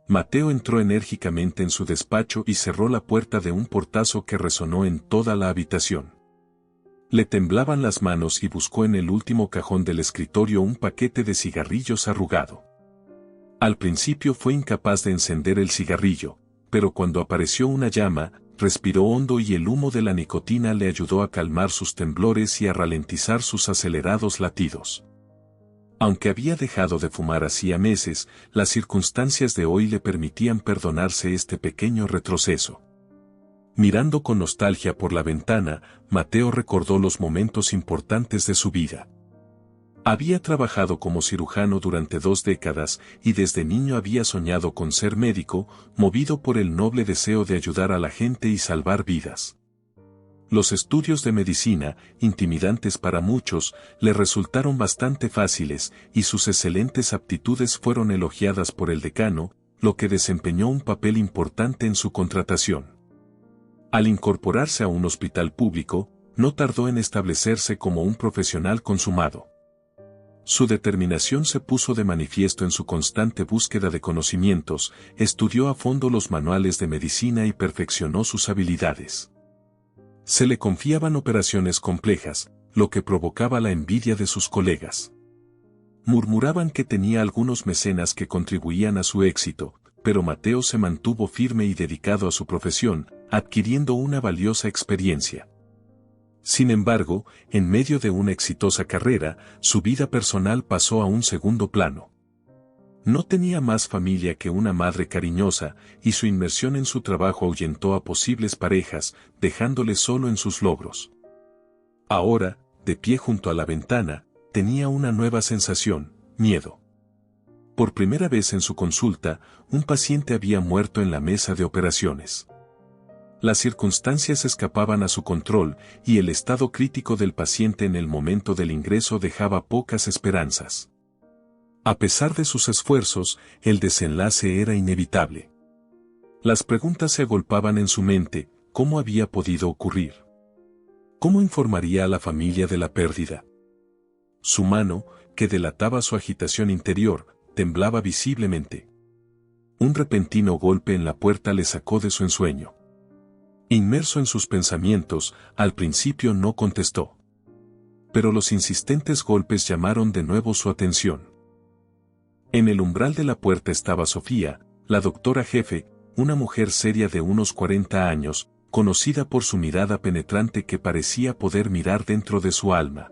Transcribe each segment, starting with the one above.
Mateo entró enérgicamente en su despacho y cerró la puerta de un portazo que resonó en toda la habitación. Le temblaban las manos y buscó en el último cajón del escritorio un paquete de cigarrillos arrugado. Al principio fue incapaz de encender el cigarrillo, pero cuando apareció una llama, respiró hondo y el humo de la nicotina le ayudó a calmar sus temblores y a ralentizar sus acelerados latidos. Aunque había dejado de fumar hacía meses, las circunstancias de hoy le permitían perdonarse este pequeño retroceso. Mirando con nostalgia por la ventana, Mateo recordó los momentos importantes de su vida. Había trabajado como cirujano durante 2 décadas y desde niño había soñado con ser médico, movido por el noble deseo de ayudar a la gente y salvar vidas. Los estudios de medicina, intimidantes para muchos, le resultaron bastante fáciles y sus excelentes aptitudes fueron elogiadas por el decano, lo que desempeñó un papel importante en su contratación. Al incorporarse a un hospital público, no tardó en establecerse como un profesional consumado. Su determinación se puso de manifiesto en su constante búsqueda de conocimientos, estudió a fondo los manuales de medicina y perfeccionó sus habilidades. Se le confiaban operaciones complejas, lo que provocaba la envidia de sus colegas. Murmuraban que tenía algunos mecenas que contribuían a su éxito, pero Mateo se mantuvo firme y dedicado a su profesión, adquiriendo una valiosa experiencia. Sin embargo, en medio de una exitosa carrera, su vida personal pasó a un segundo plano. No tenía más familia que una madre cariñosa, y su inmersión en su trabajo ahuyentó a posibles parejas, dejándole solo en sus logros. Ahora, de pie junto a la ventana, tenía una nueva sensación, miedo. Por primera vez en su consulta, un paciente había muerto en la mesa de operaciones. Las circunstancias escapaban a su control, y el estado crítico del paciente en el momento del ingreso dejaba pocas esperanzas. A pesar de sus esfuerzos, el desenlace era inevitable. Las preguntas se agolpaban en su mente: ¿cómo había podido ocurrir? ¿Cómo informaría a la familia de la pérdida? Su mano, que delataba su agitación interior, temblaba visiblemente. Un repentino golpe en la puerta le sacó de su ensueño. Inmerso en sus pensamientos, al principio no contestó. Pero los insistentes golpes llamaron de nuevo su atención. En el umbral de la puerta estaba Sofía, la doctora jefe, una mujer seria de unos 40 años, conocida por su mirada penetrante que parecía poder mirar dentro de su alma.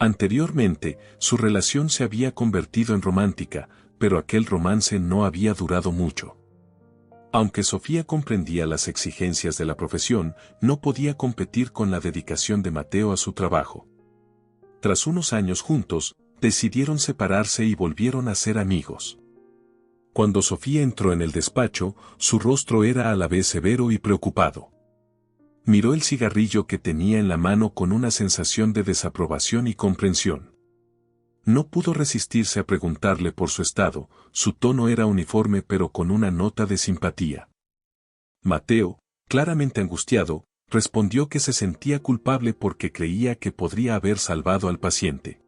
Anteriormente, su relación se había convertido en romántica, pero aquel romance no había durado mucho. Aunque Sofía comprendía las exigencias de la profesión, no podía competir con la dedicación de Mateo a su trabajo. Tras unos años juntos, decidieron separarse y volvieron a ser amigos. Cuando Sofía entró en el despacho, su rostro era a la vez severo y preocupado. Miró el cigarrillo que tenía en la mano con una sensación de desaprobación y comprensión. No pudo resistirse a preguntarle por su estado, su tono era uniforme pero con una nota de simpatía. Mateo, claramente angustiado, respondió que se sentía culpable porque creía que podría haber salvado al paciente.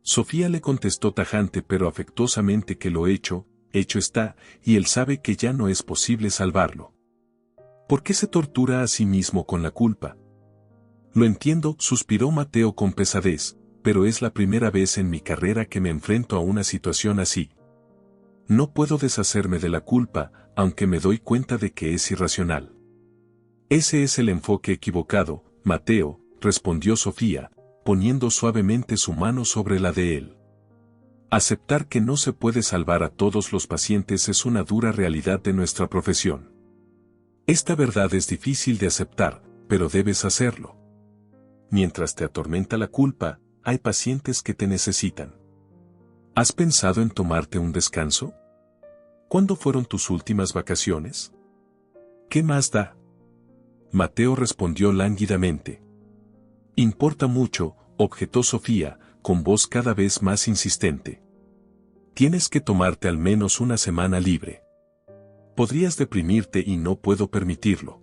Sofía le contestó tajante pero afectuosamente que lo hecho está, y él sabe que ya no es posible salvarlo. ¿Por qué se tortura a sí mismo con la culpa? Lo entiendo, suspiró Mateo con pesadez, pero es la primera vez en mi carrera que me enfrento a una situación así. No puedo deshacerme de la culpa, aunque me doy cuenta de que es irracional. Ese es el enfoque equivocado, Mateo, respondió Sofía, poniendo suavemente su mano sobre la de él. Aceptar que no se puede salvar a todos los pacientes es una dura realidad de nuestra profesión. Esta verdad es difícil de aceptar, pero debes hacerlo. Mientras te atormenta la culpa, hay pacientes que te necesitan. ¿Has pensado en tomarte un descanso? ¿Cuándo fueron tus últimas vacaciones? ¿Qué más da? Mateo respondió lánguidamente. Importa mucho, objetó Sofía, con voz cada vez más insistente. Tienes que tomarte al menos una semana libre. Podrías deprimirte y no puedo permitirlo.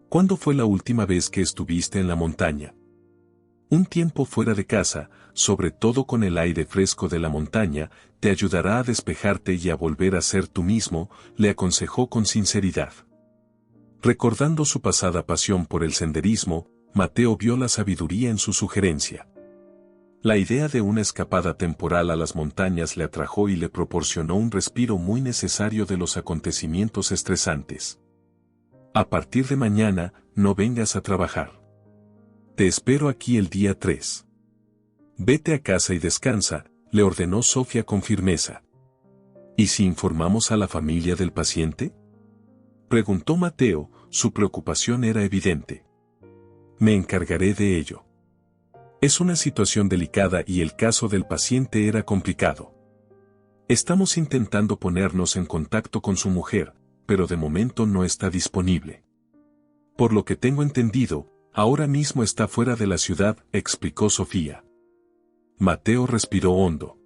¿Cuándo fue la última vez que estuviste en la montaña? Un tiempo fuera de casa, sobre todo con el aire fresco de la montaña, te ayudará a despejarte y a volver a ser tú mismo, le aconsejó con sinceridad. Recordando su pasada pasión por el senderismo, Mateo vio la sabiduría en su sugerencia. La idea de una escapada temporal a las montañas le atrajo y le proporcionó un respiro muy necesario de los acontecimientos estresantes. A partir de mañana, no vengas a trabajar. Te espero aquí el día 3. Vete a casa y descansa, le ordenó Sofía con firmeza. ¿Y si informamos a la familia del paciente?, preguntó Mateo, su preocupación era evidente. Me encargaré de ello. Es una situación delicada y el caso del paciente era complicado. Estamos intentando ponernos en contacto con su mujer, pero de momento no está disponible. Por lo que tengo entendido, ahora mismo está fuera de la ciudad, explicó Sofía. Mateo respiró hondo.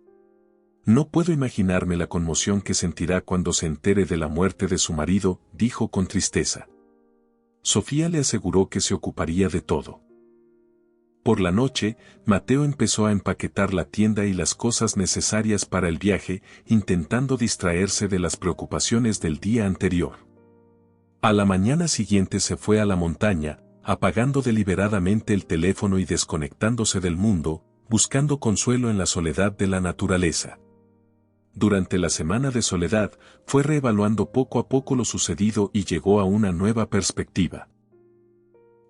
No puedo imaginarme la conmoción que sentirá cuando se entere de la muerte de su marido, dijo con tristeza. Sofía le aseguró que se ocuparía de todo. Por la noche, Mateo empezó a empaquetar la tienda y las cosas necesarias para el viaje, intentando distraerse de las preocupaciones del día anterior. A la mañana siguiente se fue a la montaña, apagando deliberadamente el teléfono y desconectándose del mundo, buscando consuelo en la soledad de la naturaleza. Durante la semana de soledad, fue reevaluando poco a poco lo sucedido y llegó a una nueva perspectiva.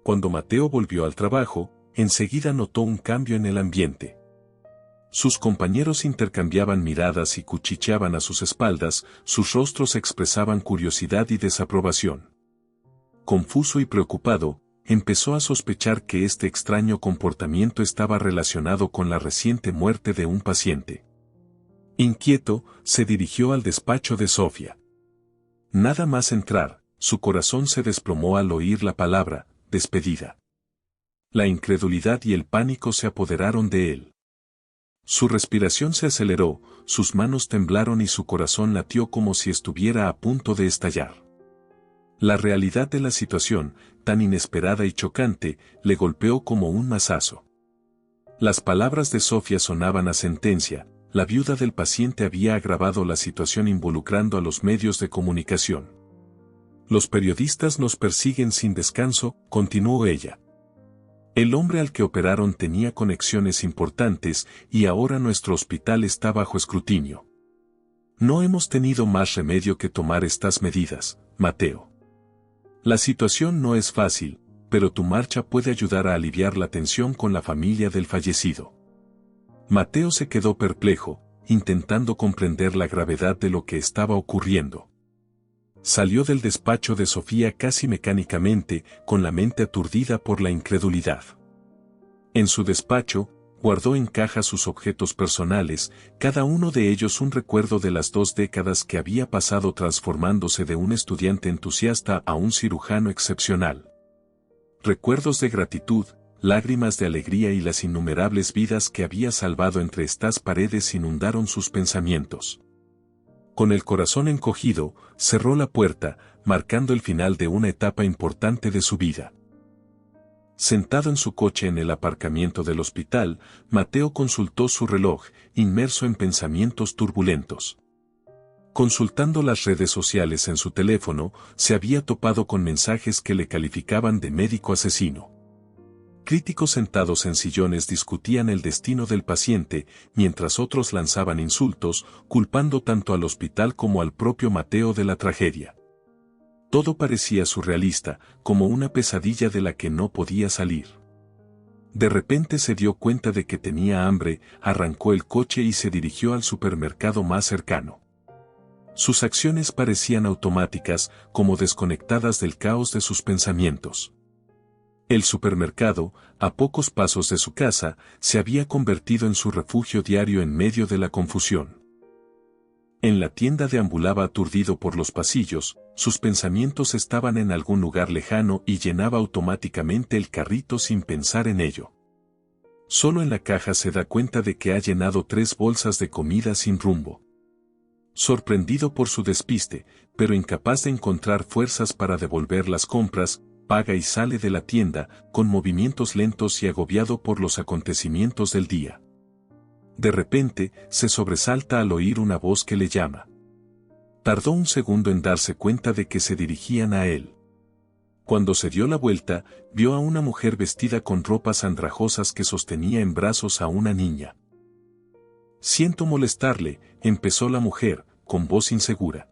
Cuando Mateo volvió al trabajo, enseguida notó un cambio en el ambiente. Sus compañeros intercambiaban miradas y cuchicheaban a sus espaldas, sus rostros expresaban curiosidad y desaprobación. Confuso y preocupado, empezó a sospechar que este extraño comportamiento estaba relacionado con la reciente muerte de un paciente. Inquieto, se dirigió al despacho de Sofía. Nada más entrar, su corazón se desplomó al oír la palabra, despedida. La incredulidad y el pánico se apoderaron de él. Su respiración se aceleró, sus manos temblaron y su corazón latió como si estuviera a punto de estallar. La realidad de la situación, tan inesperada y chocante, le golpeó como un mazazo. Las palabras de Sofía sonaban a sentencia. La viuda del paciente había agravado la situación involucrando a los medios de comunicación. Los periodistas nos persiguen sin descanso, continuó ella. El hombre al que operaron tenía conexiones importantes y ahora nuestro hospital está bajo escrutinio. No hemos tenido más remedio que tomar estas medidas, Mateo. La situación no es fácil, pero tu marcha puede ayudar a aliviar la tensión con la familia del fallecido. Mateo se quedó perplejo, intentando comprender la gravedad de lo que estaba ocurriendo. Salió del despacho de Sofía casi mecánicamente, con la mente aturdida por la incredulidad. En su despacho, guardó en caja sus objetos personales, cada uno de ellos un recuerdo de las 2 décadas que había pasado transformándose de un estudiante entusiasta a un cirujano excepcional. Recuerdos de gratitud, lágrimas de alegría y las innumerables vidas que había salvado entre estas paredes inundaron sus pensamientos. Con el corazón encogido, cerró la puerta, marcando el final de una etapa importante de su vida. Sentado en su coche en el aparcamiento del hospital, Mateo consultó su reloj, inmerso en pensamientos turbulentos. Consultando las redes sociales en su teléfono, se había topado con mensajes que le calificaban de médico asesino. Críticos sentados en sillones discutían el destino del paciente, mientras otros lanzaban insultos, culpando tanto al hospital como al propio Mateo de la tragedia. Todo parecía surrealista, como una pesadilla de la que no podía salir. De repente se dio cuenta de que tenía hambre, arrancó el coche y se dirigió al supermercado más cercano. Sus acciones parecían automáticas, como desconectadas del caos de sus pensamientos. El supermercado, a pocos pasos de su casa, se había convertido en su refugio diario en medio de la confusión. En la tienda deambulaba aturdido por los pasillos, sus pensamientos estaban en algún lugar lejano y llenaba automáticamente el carrito sin pensar en ello. Solo en la caja se da cuenta de que ha llenado 3 bolsas de comida sin rumbo. Sorprendido por su despiste, pero incapaz de encontrar fuerzas para devolver las compras, apaga y sale de la tienda, con movimientos lentos y agobiado por los acontecimientos del día. De repente, se sobresalta al oír una voz que le llama. Tardó un segundo en darse cuenta de que se dirigían a él. Cuando se dio la vuelta, vio a una mujer vestida con ropas andrajosas que sostenía en brazos a una niña. «Siento molestarle», empezó la mujer, con voz insegura.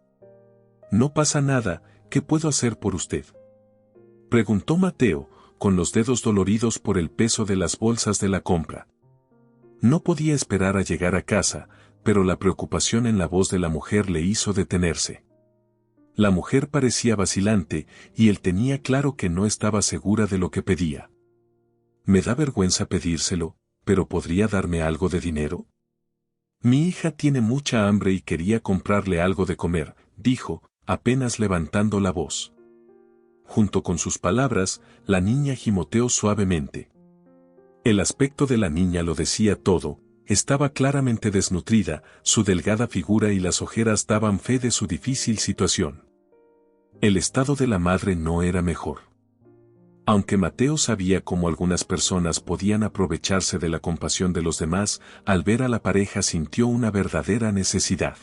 «No pasa nada, ¿qué puedo hacer por usted?», preguntó Mateo, con los dedos doloridos por el peso de las bolsas de la compra. No podía esperar a llegar a casa, pero la preocupación en la voz de la mujer le hizo detenerse. La mujer parecía vacilante, y él tenía claro que no estaba segura de lo que pedía. «Me da vergüenza pedírselo, pero ¿podría darme algo de dinero? Mi hija tiene mucha hambre y quería comprarle algo de comer», dijo, apenas levantando la voz. Junto con sus palabras, la niña gimoteó suavemente. El aspecto de la niña lo decía todo. Estaba claramente desnutrida, su delgada figura y las ojeras daban fe de su difícil situación. El estado de la madre no era mejor. Aunque Mateo sabía cómo algunas personas podían aprovecharse de la compasión de los demás, al ver a la pareja sintió una verdadera necesidad.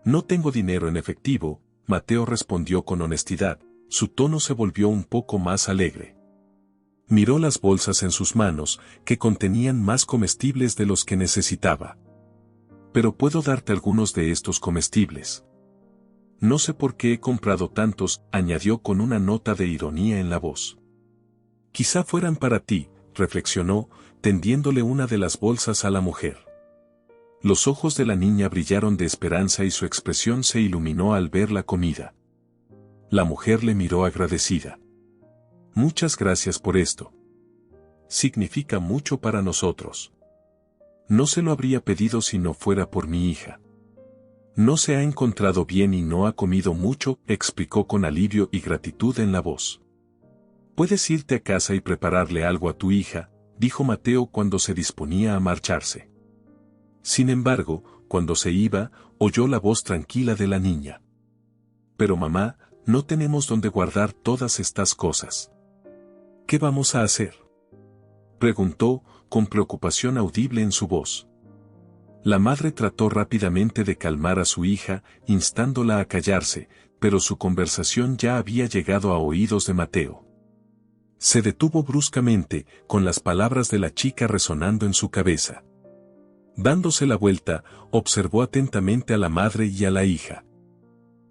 «No tengo dinero en efectivo», Mateo respondió con honestidad. Su tono se volvió un poco más alegre. Miró las bolsas en sus manos, que contenían más comestibles de los que necesitaba. «Pero puedo darte algunos de estos comestibles. No sé por qué he comprado tantos», añadió con una nota de ironía en la voz. «Quizá fueran para ti», reflexionó, tendiéndole una de las bolsas a la mujer. Los ojos de la niña brillaron de esperanza y su expresión se iluminó al ver la comida. La mujer le miró agradecida. «Muchas gracias por esto. Significa mucho para nosotros. No se lo habría pedido si no fuera por mi hija. No se ha encontrado bien y no ha comido mucho», explicó con alivio y gratitud en la voz. «Puedes irte a casa y prepararle algo a tu hija», dijo Mateo cuando se disponía a marcharse. Sin embargo, cuando se iba, oyó la voz tranquila de la niña. «Pero mamá, no tenemos dónde guardar todas estas cosas. ¿Qué vamos a hacer?», preguntó, con preocupación audible en su voz. La madre trató rápidamente de calmar a su hija, instándola a callarse, pero su conversación ya había llegado a oídos de Mateo. Se detuvo bruscamente, con las palabras de la chica resonando en su cabeza. Dándose la vuelta, observó atentamente a la madre y a la hija.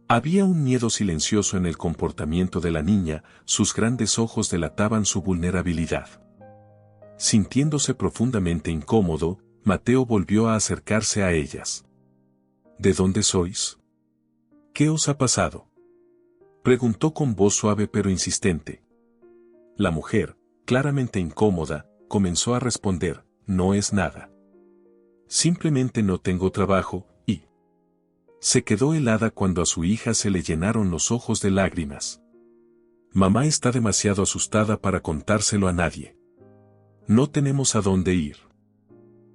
Había un miedo silencioso en el comportamiento de la niña, sus grandes ojos delataban su vulnerabilidad. Sintiéndose profundamente incómodo, Mateo volvió a acercarse a ellas. «¿De dónde sois? ¿Qué os ha pasado?», preguntó con voz suave pero insistente. La mujer, claramente incómoda, comenzó a responder: «No es nada. Simplemente no tengo trabajo», y se quedó helada cuando a su hija se le llenaron los ojos de lágrimas. «Mamá está demasiado asustada para contárselo a nadie. No tenemos a dónde ir.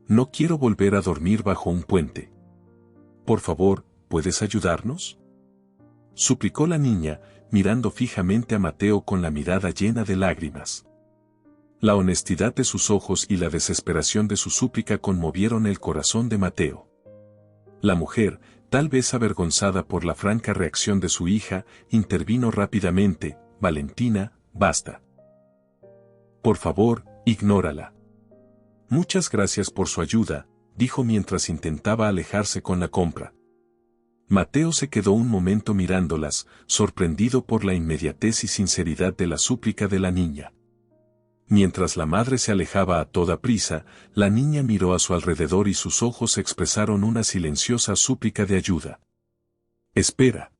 No quiero volver a dormir bajo un puente. Por favor, ¿puedes ayudarnos?», suplicó la niña, mirando fijamente a Mateo con la mirada llena de lágrimas. La honestidad de sus ojos y la desesperación de su súplica conmovieron el corazón de Mateo. La mujer, tal vez avergonzada por la franca reacción de su hija, intervino rápidamente: «Valentina, basta. Por favor, ignórala». «Muchas gracias por su ayuda», dijo mientras intentaba alejarse con la compra. Mateo se quedó un momento mirándolas, sorprendido por la inmediatez y sinceridad de la súplica de la niña. Mientras la madre se alejaba a toda prisa, la niña miró a su alrededor y sus ojos expresaron una silenciosa súplica de ayuda. «Espera».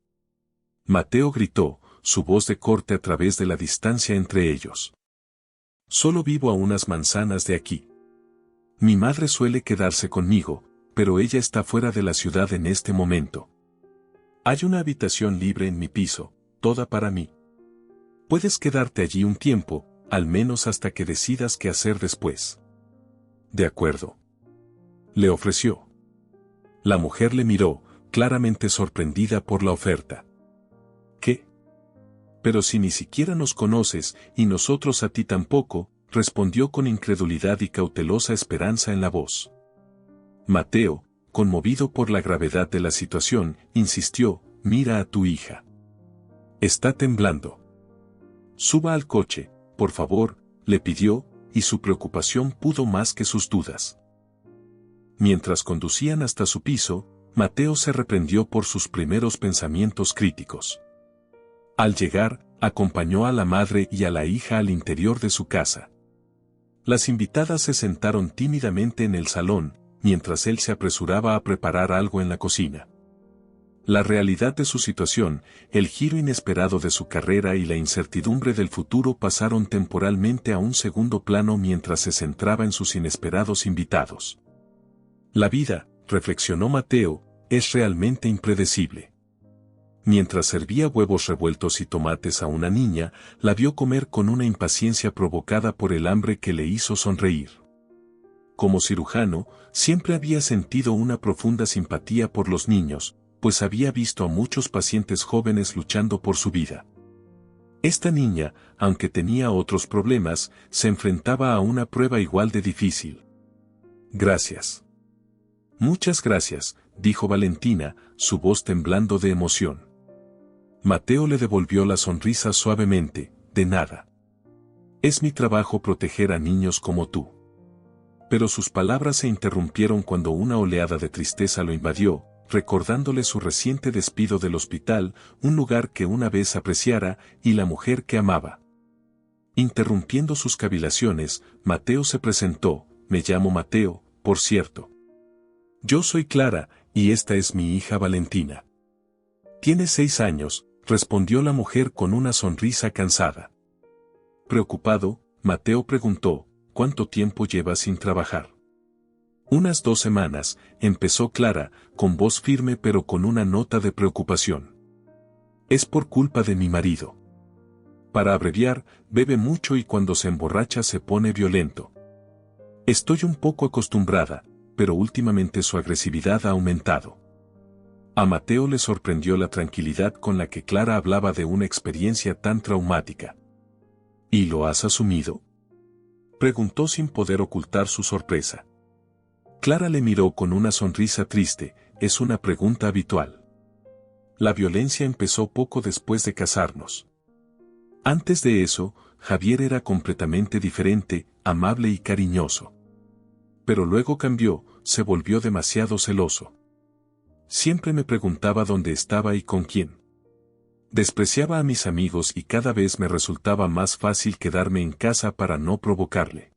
Mateo gritó, su voz de corte a través de la distancia entre ellos. «Solo vivo a unas manzanas de aquí. Mi madre suele quedarse conmigo, pero ella está fuera de la ciudad en este momento. Hay una habitación libre en mi piso, toda para mí. Puedes quedarte allí un tiempo, al menos hasta que decidas qué hacer después». «De acuerdo», le ofreció. La mujer le miró, claramente sorprendida por la oferta. «¿Qué? Pero si ni siquiera nos conoces, y nosotros a ti tampoco, respondió con incredulidad y cautelosa esperanza en la voz. Mateo, conmovido por la gravedad de la situación, insistió, mira a tu hija. Está temblando. Suba al coche, por favor, le pidió, y su preocupación pudo más que sus dudas. Mientras conducían hasta su piso, Mateo se reprendió por sus primeros pensamientos críticos. Al llegar, acompañó a la madre y a la hija al interior de su casa. Las invitadas se sentaron tímidamente en el salón, mientras él se apresuraba a preparar algo en la cocina. La realidad de su situación, el giro inesperado de su carrera y la incertidumbre del futuro pasaron temporalmente a un segundo plano mientras se centraba en sus inesperados invitados. La vida, reflexionó Mateo, es realmente impredecible. Mientras servía huevos revueltos y tomates a una niña, la vio comer con una impaciencia provocada por el hambre que le hizo sonreír. Como cirujano, siempre había sentido una profunda simpatía por los niños, pues había visto a muchos pacientes jóvenes luchando por su vida. Esta niña, aunque tenía otros problemas, se enfrentaba a una prueba igual de difícil. Gracias. Muchas gracias, dijo Valentina, su voz temblando de emoción. Mateo le devolvió la sonrisa suavemente, de nada. Es mi trabajo proteger a niños como tú. Pero sus palabras se interrumpieron cuando una oleada de tristeza lo invadió, recordándole su reciente despido del hospital, un lugar que una vez apreciara, y la mujer que amaba. Interrumpiendo sus cavilaciones, Mateo se presentó, me llamo Mateo, por cierto. Yo soy Clara, y esta es mi hija Valentina. Tiene 6 años, respondió la mujer con una sonrisa cansada. Preocupado, Mateo preguntó, ¿cuánto tiempo llevas sin trabajar? Unas 2 semanas, empezó Clara, con voz firme pero con una nota de preocupación. Es por culpa de mi marido. Para abreviar, bebe mucho y cuando se emborracha se pone violento. Estoy un poco acostumbrada, pero últimamente su agresividad ha aumentado. A Mateo le sorprendió la tranquilidad con la que Clara hablaba de una experiencia tan traumática. ¿Y lo has asumido? Preguntó sin poder ocultar su sorpresa. Clara le miró con una sonrisa triste, es una pregunta habitual. La violencia empezó poco después de casarnos. Antes de eso, Javier era completamente diferente, amable y cariñoso. Pero luego cambió, se volvió demasiado celoso. Siempre me preguntaba dónde estaba y con quién. Despreciaba a mis amigos y cada vez me resultaba más fácil quedarme en casa para no provocarle.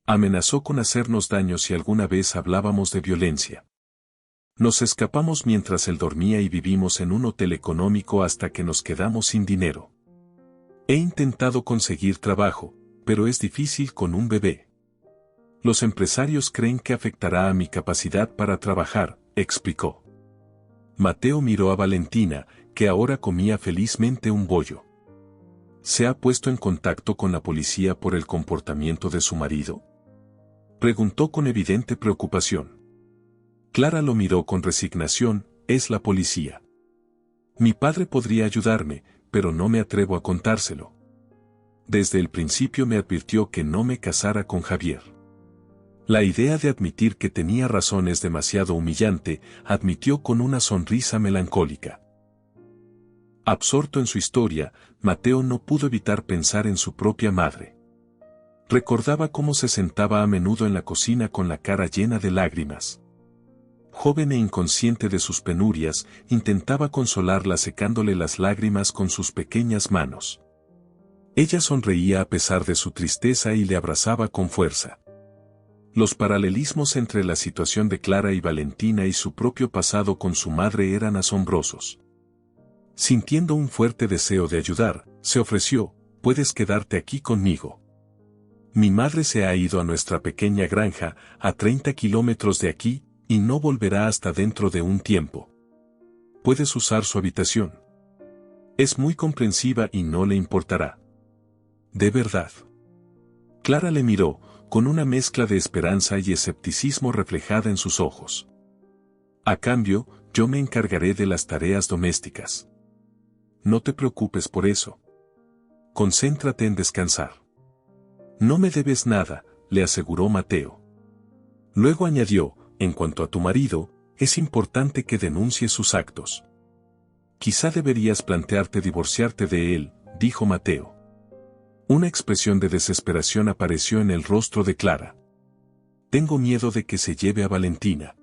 Amenazó con hacernos daño si alguna vez hablábamos de violencia. Nos escapamos mientras él dormía y vivimos en un hotel económico hasta que nos quedamos sin dinero. He intentado conseguir trabajo, pero es difícil con un bebé. Los empresarios creen que afectará a mi capacidad para trabajar, explicó. Mateo miró a Valentina, que ahora comía felizmente un bollo. ¿Se ha puesto en contacto con la policía por el comportamiento de su marido? Preguntó con evidente preocupación. Clara lo miró con resignación, es la policía. Mi padre podría ayudarme, pero no me atrevo a contárselo. Desde el principio me advirtió que no me casara con Javier. La idea de admitir que tenía razón es demasiado humillante, admitió con una sonrisa melancólica. Absorto en su historia, Mateo no pudo evitar pensar en su propia madre. Recordaba cómo se sentaba a menudo en la cocina con la cara llena de lágrimas. Joven e inconsciente de sus penurias, intentaba consolarla secándole las lágrimas con sus pequeñas manos. Ella sonreía a pesar de su tristeza y le abrazaba con fuerza. Los paralelismos entre la situación de Clara y Valentina y su propio pasado con su madre eran asombrosos. Sintiendo un fuerte deseo de ayudar, se ofreció, puedes quedarte aquí conmigo. Mi madre se ha ido a nuestra pequeña granja, a 30 kilómetros de aquí, y no volverá hasta dentro de un tiempo. Puedes usar su habitación. Es muy comprensiva y no le importará. ¿De verdad? Clara le miró, con una mezcla de esperanza y escepticismo reflejada en sus ojos. A cambio, yo me encargaré de las tareas domésticas. No te preocupes por eso. Concéntrate en descansar. No me debes nada, le aseguró Mateo. Luego añadió, en cuanto a tu marido, es importante que denuncies sus actos. Quizá deberías plantearte divorciarte de él, dijo Mateo. Una expresión de desesperación apareció en el rostro de Clara. Tengo miedo de que se lleve a Valentina.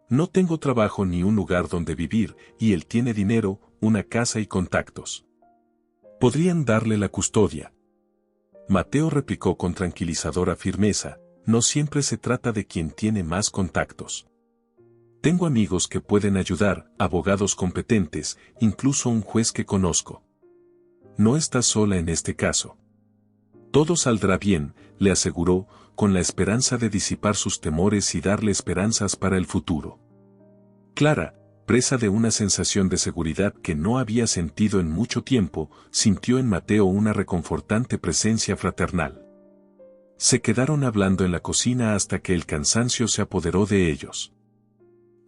No tengo trabajo ni un lugar donde vivir, y él tiene dinero, una casa y contactos. Podrían darle la custodia. Mateo replicó con tranquilizadora firmeza, no siempre se trata de quien tiene más contactos. Tengo amigos que pueden ayudar, abogados competentes, incluso un juez que conozco. No estás sola en este caso. Todo saldrá bien, le aseguró, con la esperanza de disipar sus temores y darle esperanzas para el futuro. Clara, presa de una sensación de seguridad que no había sentido en mucho tiempo, sintió en Mateo una reconfortante presencia fraternal. Se quedaron hablando en la cocina hasta que el cansancio se apoderó de ellos.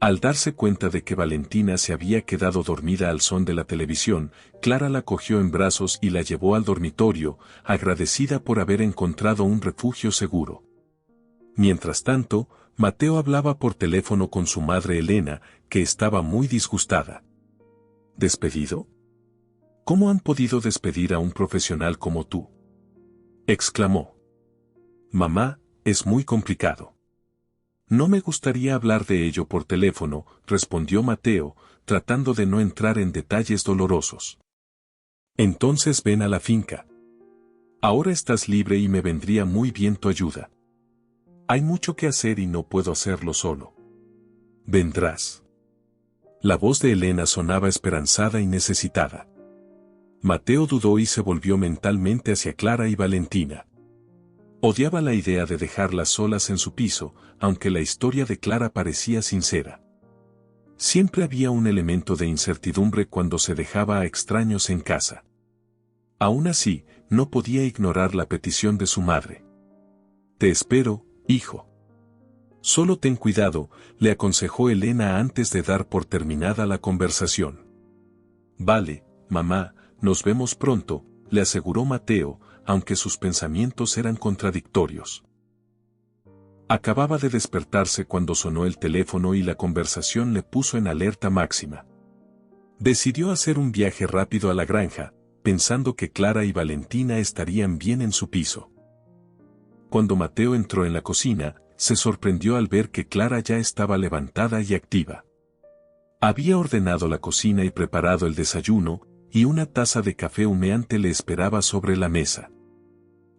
Al darse cuenta de que Valentina se había quedado dormida al son de la televisión, Clara la cogió en brazos y la llevó al dormitorio, agradecida por haber encontrado un refugio seguro. Mientras tanto, Mateo hablaba por teléfono con su madre Elena, que estaba muy disgustada. ¿Despedido? ¿Cómo han podido despedir a un profesional como tú?, exclamó. Mamá, es muy complicado. No me gustaría hablar de ello por teléfono, respondió Mateo, tratando de no entrar en detalles dolorosos. Entonces ven a la finca. Ahora estás libre y me vendría muy bien tu ayuda. Hay mucho que hacer y no puedo hacerlo solo. Vendrás. La voz de Elena sonaba esperanzada y necesitada. Mateo dudó y se volvió mentalmente hacia Clara y Valentina. Odiaba la idea de dejarlas solas en su piso, aunque la historia de Clara parecía sincera. Siempre había un elemento de incertidumbre cuando se dejaba a extraños en casa. Aún así, no podía ignorar la petición de su madre. Te espero, hijo. Solo ten cuidado, le aconsejó Elena antes de dar por terminada la conversación. Vale, mamá, nos vemos pronto, le aseguró Mateo, aunque sus pensamientos eran contradictorios. Acababa de despertarse cuando sonó el teléfono y la conversación le puso en alerta máxima. Decidió hacer un viaje rápido a la granja, pensando que Clara y Valentina estarían bien en su piso. Cuando Mateo entró en la cocina, se sorprendió al ver que Clara ya estaba levantada y activa. Había ordenado la cocina y preparado el desayuno, y una taza de café humeante le esperaba sobre la mesa.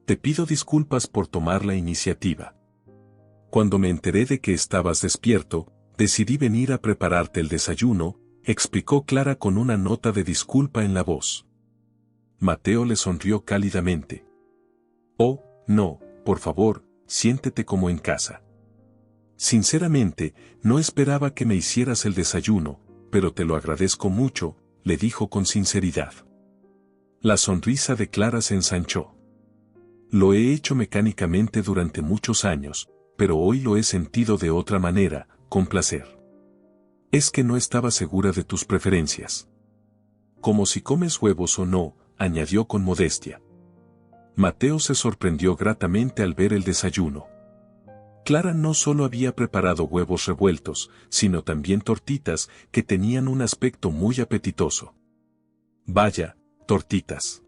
Te pido disculpas por tomar la iniciativa. Cuando me enteré de que estabas despierto, decidí venir a prepararte el desayuno, explicó Clara con una nota de disculpa en la voz. Mateo le sonrió cálidamente. Oh, no, por favor, siéntete como en casa. Sinceramente, no esperaba que me hicieras el desayuno, pero te lo agradezco mucho, le dijo con sinceridad. La sonrisa de Clara se ensanchó. Lo he hecho mecánicamente durante muchos años, pero hoy lo he sentido de otra manera, con placer. Es que no estaba segura de tus preferencias. Como si comes huevos o no, añadió con modestia. Mateo se sorprendió gratamente al ver el desayuno. Clara no solo había preparado huevos revueltos, sino también tortitas que tenían un aspecto muy apetitoso. Vaya, tortitas.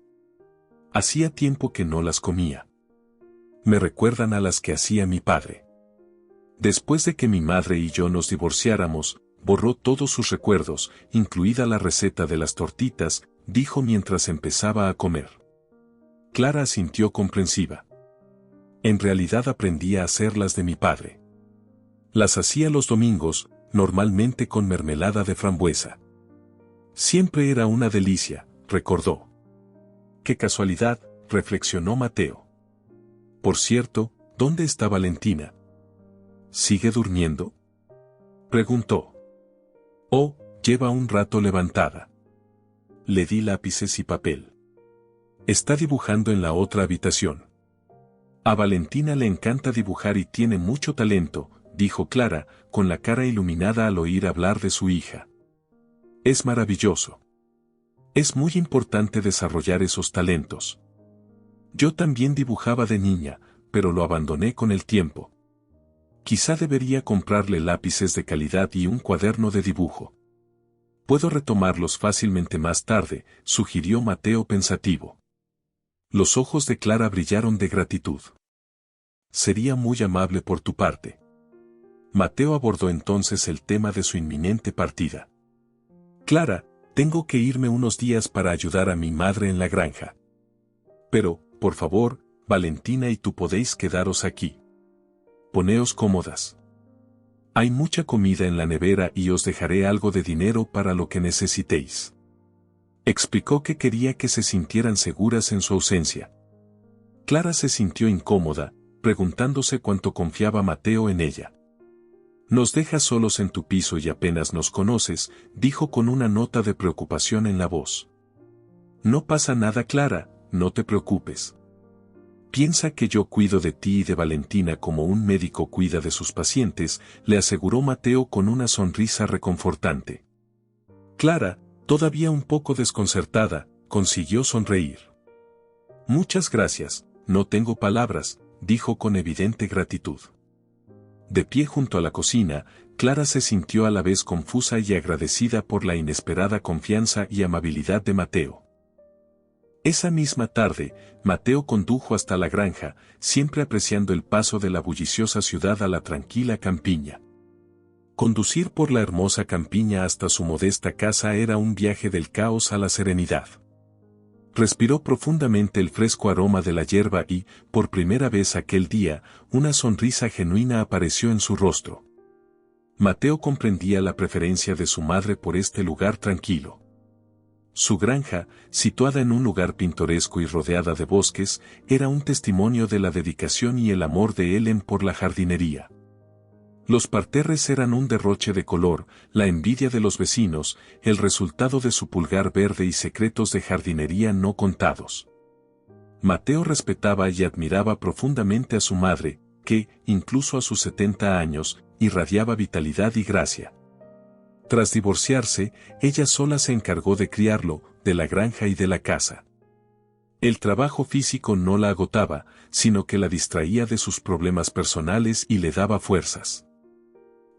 Hacía tiempo que no las comía. Me recuerdan a las que hacía mi padre. Después de que mi madre y yo nos divorciáramos, borró todos sus recuerdos, incluida la receta de las tortitas, dijo mientras empezaba a comer. Clara asintió comprensiva. En realidad aprendí a hacerlas de mi padre. Las hacía los domingos, normalmente con mermelada de frambuesa. Siempre era una delicia, recordó. Qué casualidad, reflexionó Mateo. Por cierto, ¿dónde está Valentina? ¿Sigue durmiendo?, preguntó. Oh, lleva un rato levantada. Le di lápices y papel. Está dibujando en la otra habitación. A Valentina le encanta dibujar y tiene mucho talento, dijo Clara, con la cara iluminada al oír hablar de su hija. Es maravilloso. Es muy importante desarrollar esos talentos. Yo también dibujaba de niña, pero lo abandoné con el tiempo. Quizá debería comprarle lápices de calidad y un cuaderno de dibujo. Puedo retomarlos fácilmente más tarde, sugirió Mateo pensativo. Los ojos de Clara brillaron de gratitud. Sería muy amable por tu parte. Mateo abordó entonces el tema de su inminente partida. Clara, tengo que irme unos días para ayudar a mi madre en la granja. Pero, por favor, Valentina y tú podéis quedaros aquí. Poneos cómodas. Hay mucha comida en la nevera y os dejaré algo de dinero para lo que necesitéis. Explicó que quería que se sintieran seguras en su ausencia. Clara se sintió incómoda, preguntándose cuánto confiaba Mateo en ella. Nos dejas solos en tu piso y apenas nos conoces, dijo con una nota de preocupación en la voz. No pasa nada, Clara, no te preocupes. Piensa que yo cuido de ti y de Valentina como un médico cuida de sus pacientes, le aseguró Mateo con una sonrisa reconfortante. Clara, todavía un poco desconcertada, consiguió sonreír. Muchas gracias, no tengo palabras, dijo con evidente gratitud. De pie junto a la cocina, Clara se sintió a la vez confusa y agradecida por la inesperada confianza y amabilidad de Mateo. Esa misma tarde, Mateo condujo hasta la granja, siempre apreciando el paso de la bulliciosa ciudad a la tranquila campiña. Conducir por la hermosa campiña hasta su modesta casa era un viaje del caos a la serenidad. Respiró profundamente el fresco aroma de la hierba y, por primera vez aquel día, una sonrisa genuina apareció en su rostro. Mateo comprendía la preferencia de su madre por este lugar tranquilo. Su granja, situada en un lugar pintoresco y rodeada de bosques, era un testimonio de la dedicación y el amor de Helen por la jardinería. Los parterres eran un derroche de color, la envidia de los vecinos, el resultado de su pulgar verde y secretos de jardinería no contados. Mateo respetaba y admiraba profundamente a su madre, que, incluso a sus 70 años, irradiaba vitalidad y gracia. Tras divorciarse, ella sola se encargó de criarlo, de la granja y de la casa. El trabajo físico no la agotaba, sino que la distraía de sus problemas personales y le daba fuerzas.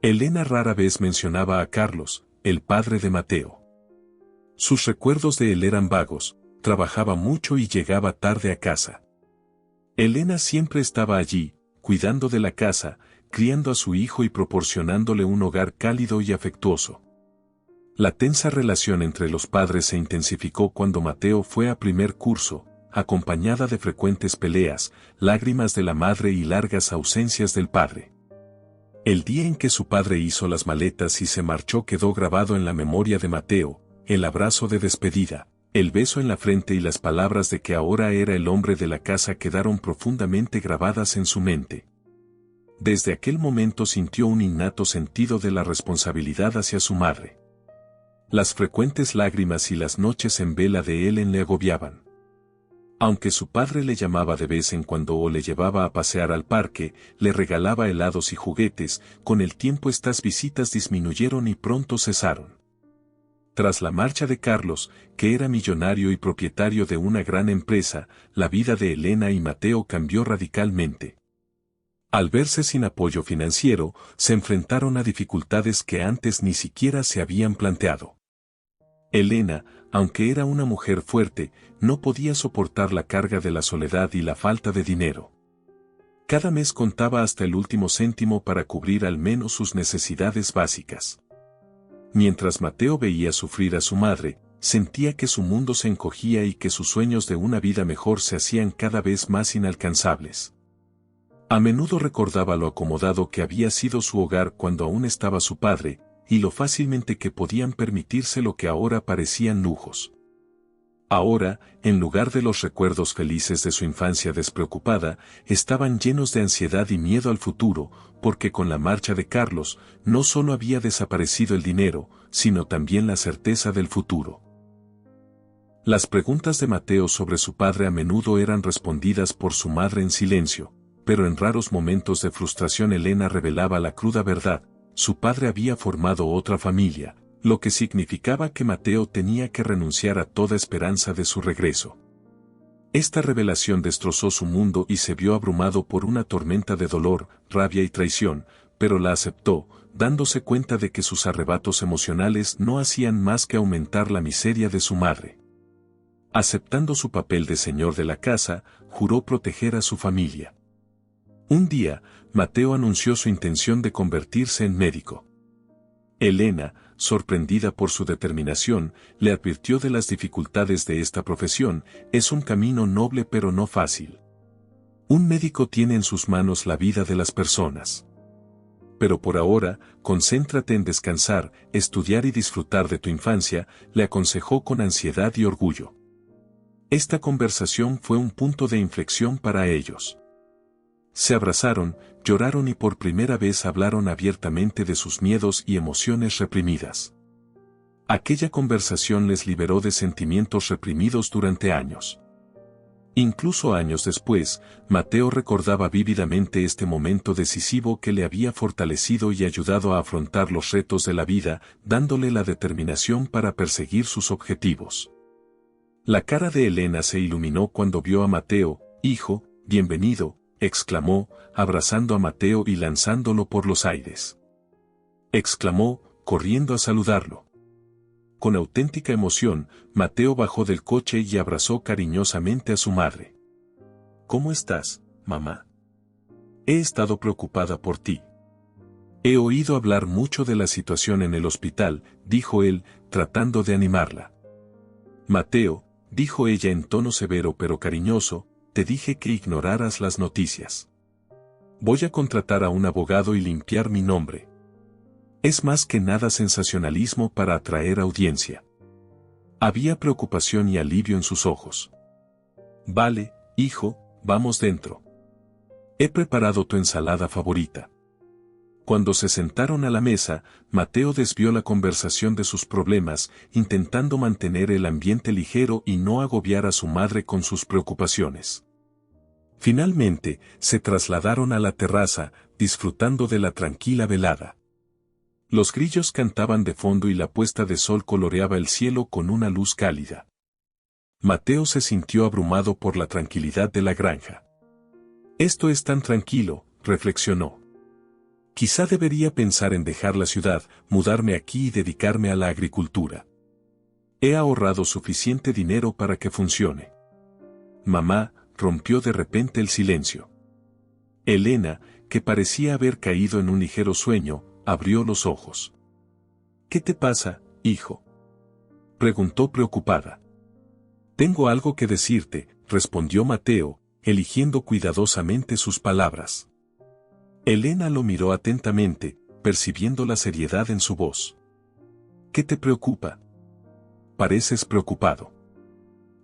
Elena rara vez mencionaba a Carlos, el padre de Mateo. Sus recuerdos de él eran vagos, trabajaba mucho y llegaba tarde a casa. Elena siempre estaba allí, cuidando de la casa, criando a su hijo y proporcionándole un hogar cálido y afectuoso. La tensa relación entre los padres se intensificó cuando Mateo fue a primer curso, acompañada de frecuentes peleas, lágrimas de la madre y largas ausencias del padre. El día en que su padre hizo las maletas y se marchó quedó grabado en la memoria de Mateo, el abrazo de despedida, el beso en la frente y las palabras de que ahora era el hombre de la casa quedaron profundamente grabadas en su mente. Desde aquel momento sintió un innato sentido de la responsabilidad hacia su madre. Las frecuentes lágrimas y las noches en vela de Helen le agobiaban. Aunque su padre le llamaba de vez en cuando o le llevaba a pasear al parque, le regalaba helados y juguetes, con el tiempo estas visitas disminuyeron y pronto cesaron. Tras la marcha de Carlos, que era millonario y propietario de una gran empresa, la vida de Elena y Mateo cambió radicalmente. Al verse sin apoyo financiero, se enfrentaron a dificultades que antes ni siquiera se habían planteado. Elena, aunque era una mujer fuerte, no podía soportar la carga de la soledad y la falta de dinero. Cada mes contaba hasta el último céntimo para cubrir al menos sus necesidades básicas. Mientras Mateo veía sufrir a su madre, sentía que su mundo se encogía y que sus sueños de una vida mejor se hacían cada vez más inalcanzables. A menudo recordaba lo acomodado que había sido su hogar cuando aún estaba su padre, y lo fácilmente que podían permitirse lo que ahora parecían lujos. Ahora, en lugar de los recuerdos felices de su infancia despreocupada, estaban llenos de ansiedad y miedo al futuro, porque con la marcha de Carlos, no solo había desaparecido el dinero, sino también la certeza del futuro. Las preguntas de Mateo sobre su padre a menudo eran respondidas por su madre en silencio, pero en raros momentos de frustración Elena revelaba la cruda verdad: su padre había formado otra familia, lo que significaba que Mateo tenía que renunciar a toda esperanza de su regreso. Esta revelación destrozó su mundo y se vio abrumado por una tormenta de dolor, rabia y traición, pero la aceptó, dándose cuenta de que sus arrebatos emocionales no hacían más que aumentar la miseria de su madre. Aceptando su papel de señor de la casa, juró proteger a su familia. Un día, Mateo anunció su intención de convertirse en médico. Elena, sorprendida por su determinación, le advirtió de las dificultades de esta profesión. Es un camino noble pero no fácil. Un médico tiene en sus manos la vida de las personas. Pero por ahora, concéntrate en descansar, estudiar y disfrutar de tu infancia, le aconsejó con ansiedad y orgullo. Esta conversación fue un punto de inflexión para ellos. Se abrazaron, lloraron y por primera vez hablaron abiertamente de sus miedos y emociones reprimidas. Aquella conversación les liberó de sentimientos reprimidos durante años. Incluso años después, Mateo recordaba vívidamente este momento decisivo que le había fortalecido y ayudado a afrontar los retos de la vida, dándole la determinación para perseguir sus objetivos. La cara de Elena se iluminó cuando vio a Mateo. «Hijo, bienvenido», exclamó, abrazando a Mateo y lanzándolo por los aires. Exclamó, corriendo a saludarlo. Con auténtica emoción, Mateo bajó del coche y abrazó cariñosamente a su madre. «¿Cómo estás, mamá? He estado preocupada por ti. He oído hablar mucho de la situación en el hospital», dijo él, tratando de animarla. «Mateo», dijo ella en tono severo pero cariñoso, «te dije que ignoraras las noticias. Voy a contratar a un abogado y limpiar mi nombre. Es más que nada sensacionalismo para atraer audiencia». Había preocupación y alivio en sus ojos. «Vale, hijo, vamos dentro. He preparado tu ensalada favorita». Cuando se sentaron a la mesa, Mateo desvió la conversación de sus problemas, intentando mantener el ambiente ligero y no agobiar a su madre con sus preocupaciones. Finalmente, se trasladaron a la terraza, disfrutando de la tranquila velada. Los grillos cantaban de fondo y la puesta de sol coloreaba el cielo con una luz cálida. Mateo se sintió abrumado por la tranquilidad de la granja. «Esto es tan tranquilo», reflexionó. «Quizá debería pensar en dejar la ciudad, mudarme aquí y dedicarme a la agricultura. He ahorrado suficiente dinero para que funcione». «Mamá», rompió de repente el silencio. Elena, que parecía haber caído en un ligero sueño, abrió los ojos. «¿Qué te pasa, hijo?», preguntó preocupada. «Tengo algo que decirte», respondió Mateo, eligiendo cuidadosamente sus palabras. Elena lo miró atentamente, percibiendo la seriedad en su voz. «¿Qué te preocupa? Pareces preocupado».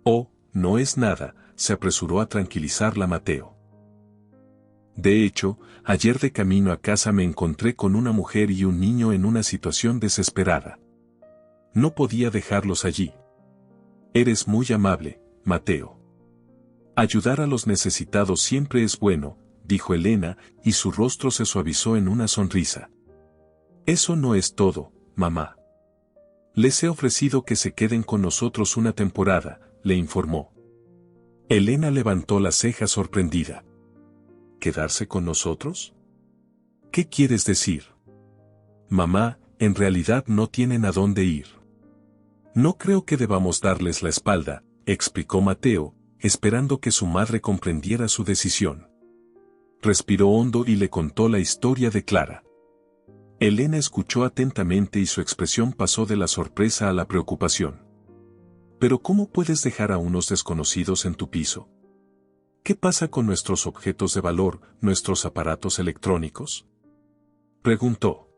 «Oh, no es nada», se apresuró a tranquilizarla Mateo. «De hecho, ayer de camino a casa me encontré con una mujer y un niño en una situación desesperada. No podía dejarlos allí». «Eres muy amable, Mateo. Ayudar a los necesitados siempre es bueno», dijo Elena, y su rostro se suavizó en una sonrisa. «Eso no es todo, mamá. Les he ofrecido que se queden con nosotros una temporada», le informó. Elena levantó las cejas sorprendida. «¿Quedarse con nosotros? ¿Qué quieres decir?». «Mamá, en realidad no tienen a dónde ir. No creo que debamos darles la espalda», explicó Mateo, esperando que su madre comprendiera su decisión. Respiró hondo y le contó la historia de Clara. Elena escuchó atentamente y su expresión pasó de la sorpresa a la preocupación. «¿Pero cómo puedes dejar a unos desconocidos en tu piso? ¿Qué pasa con nuestros objetos de valor, nuestros aparatos electrónicos?», preguntó.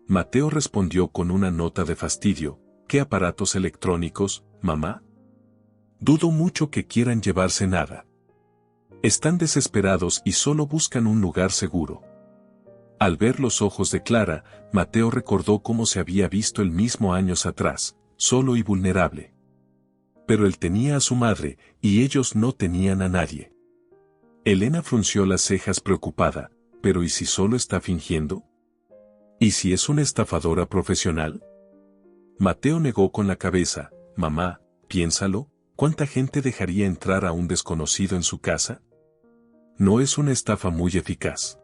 Mateo respondió con una nota de fastidio. «¿Qué aparatos electrónicos, mamá? Dudo mucho que quieran llevarse nada. Están desesperados y solo buscan un lugar seguro». Al ver los ojos de Clara, Mateo recordó cómo se había visto el mismo años atrás, solo y vulnerable. Pero él tenía a su madre, y ellos no tenían a nadie. Elena frunció las cejas preocupada. «¿Pero y si solo está fingiendo? ¿Y si es una estafadora profesional? Mateo negó con la cabeza. Mamá, piénsalo, ¿cuánta gente dejaría entrar a un desconocido en su casa? No es una estafa muy eficaz.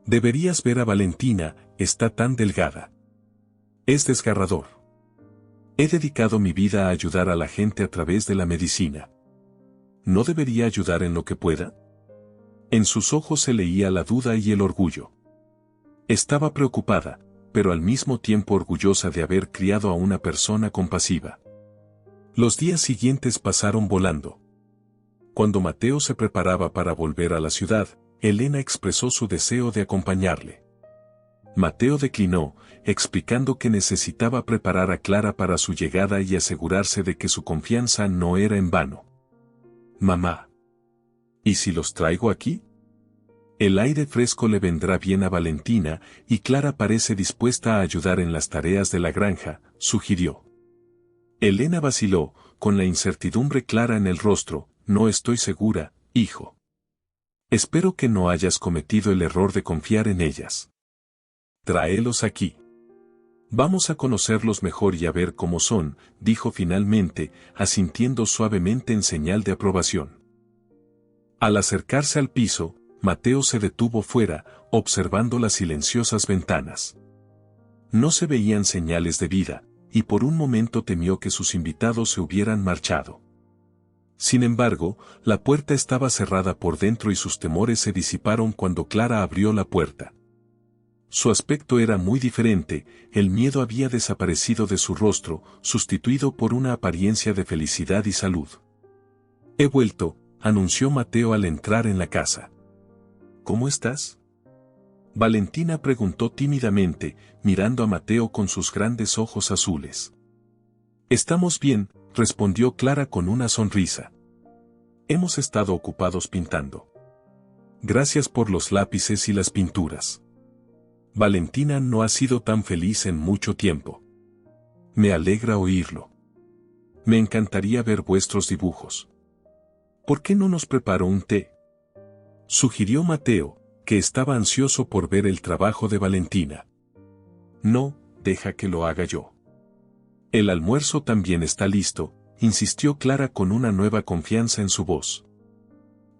Deberías ver a Valentina, está tan delgada. Es desgarrador. He dedicado mi vida a ayudar a la gente a través de la medicina. ¿No debería ayudar en lo que pueda? En sus ojos se leía la duda y el orgullo. Estaba preocupada, pero al mismo tiempo orgullosa de haber criado a una persona compasiva. Los días siguientes pasaron volando. Cuando Mateo se preparaba para volver a la ciudad, Elena expresó su deseo de acompañarle. Mateo declinó, explicando que necesitaba preparar a Clara para su llegada y asegurarse de que su confianza no era en vano. Mamá. ¿Y si los traigo aquí? El aire fresco le vendrá bien a Valentina, y Clara parece dispuesta a ayudar en las tareas de la granja, sugirió. Elena vaciló, con la incertidumbre clara en el rostro. No estoy segura, hijo. Espero que no hayas cometido el error de confiar en ellas. Tráelos aquí. Vamos a conocerlos mejor y a ver cómo son, dijo finalmente, asintiendo suavemente en señal de aprobación. Al acercarse al piso, Mateo se detuvo fuera, observando las silenciosas ventanas. No se veían señales de vida, y por un momento temió que sus invitados se hubieran marchado. Sin embargo, la puerta estaba cerrada por dentro y sus temores se disiparon cuando Clara abrió la puerta. Su aspecto era muy diferente, el miedo había desaparecido de su rostro, sustituido por una apariencia de felicidad y salud. He vuelto, anunció Mateo al entrar en la casa. ¿Cómo estás? Valentina preguntó tímidamente, mirando a Mateo con sus grandes ojos azules. Estamos bien, respondió Clara con una sonrisa. Hemos estado ocupados pintando. Gracias por los lápices y las pinturas. Valentina no ha sido tan feliz en mucho tiempo. Me alegra oírlo. Me encantaría ver vuestros dibujos. ¿Por qué no nos preparó un té? Sugirió Mateo, que estaba ansioso por ver el trabajo de Valentina. No, deja que lo haga yo. El almuerzo también está listo, insistió Clara con una nueva confianza en su voz.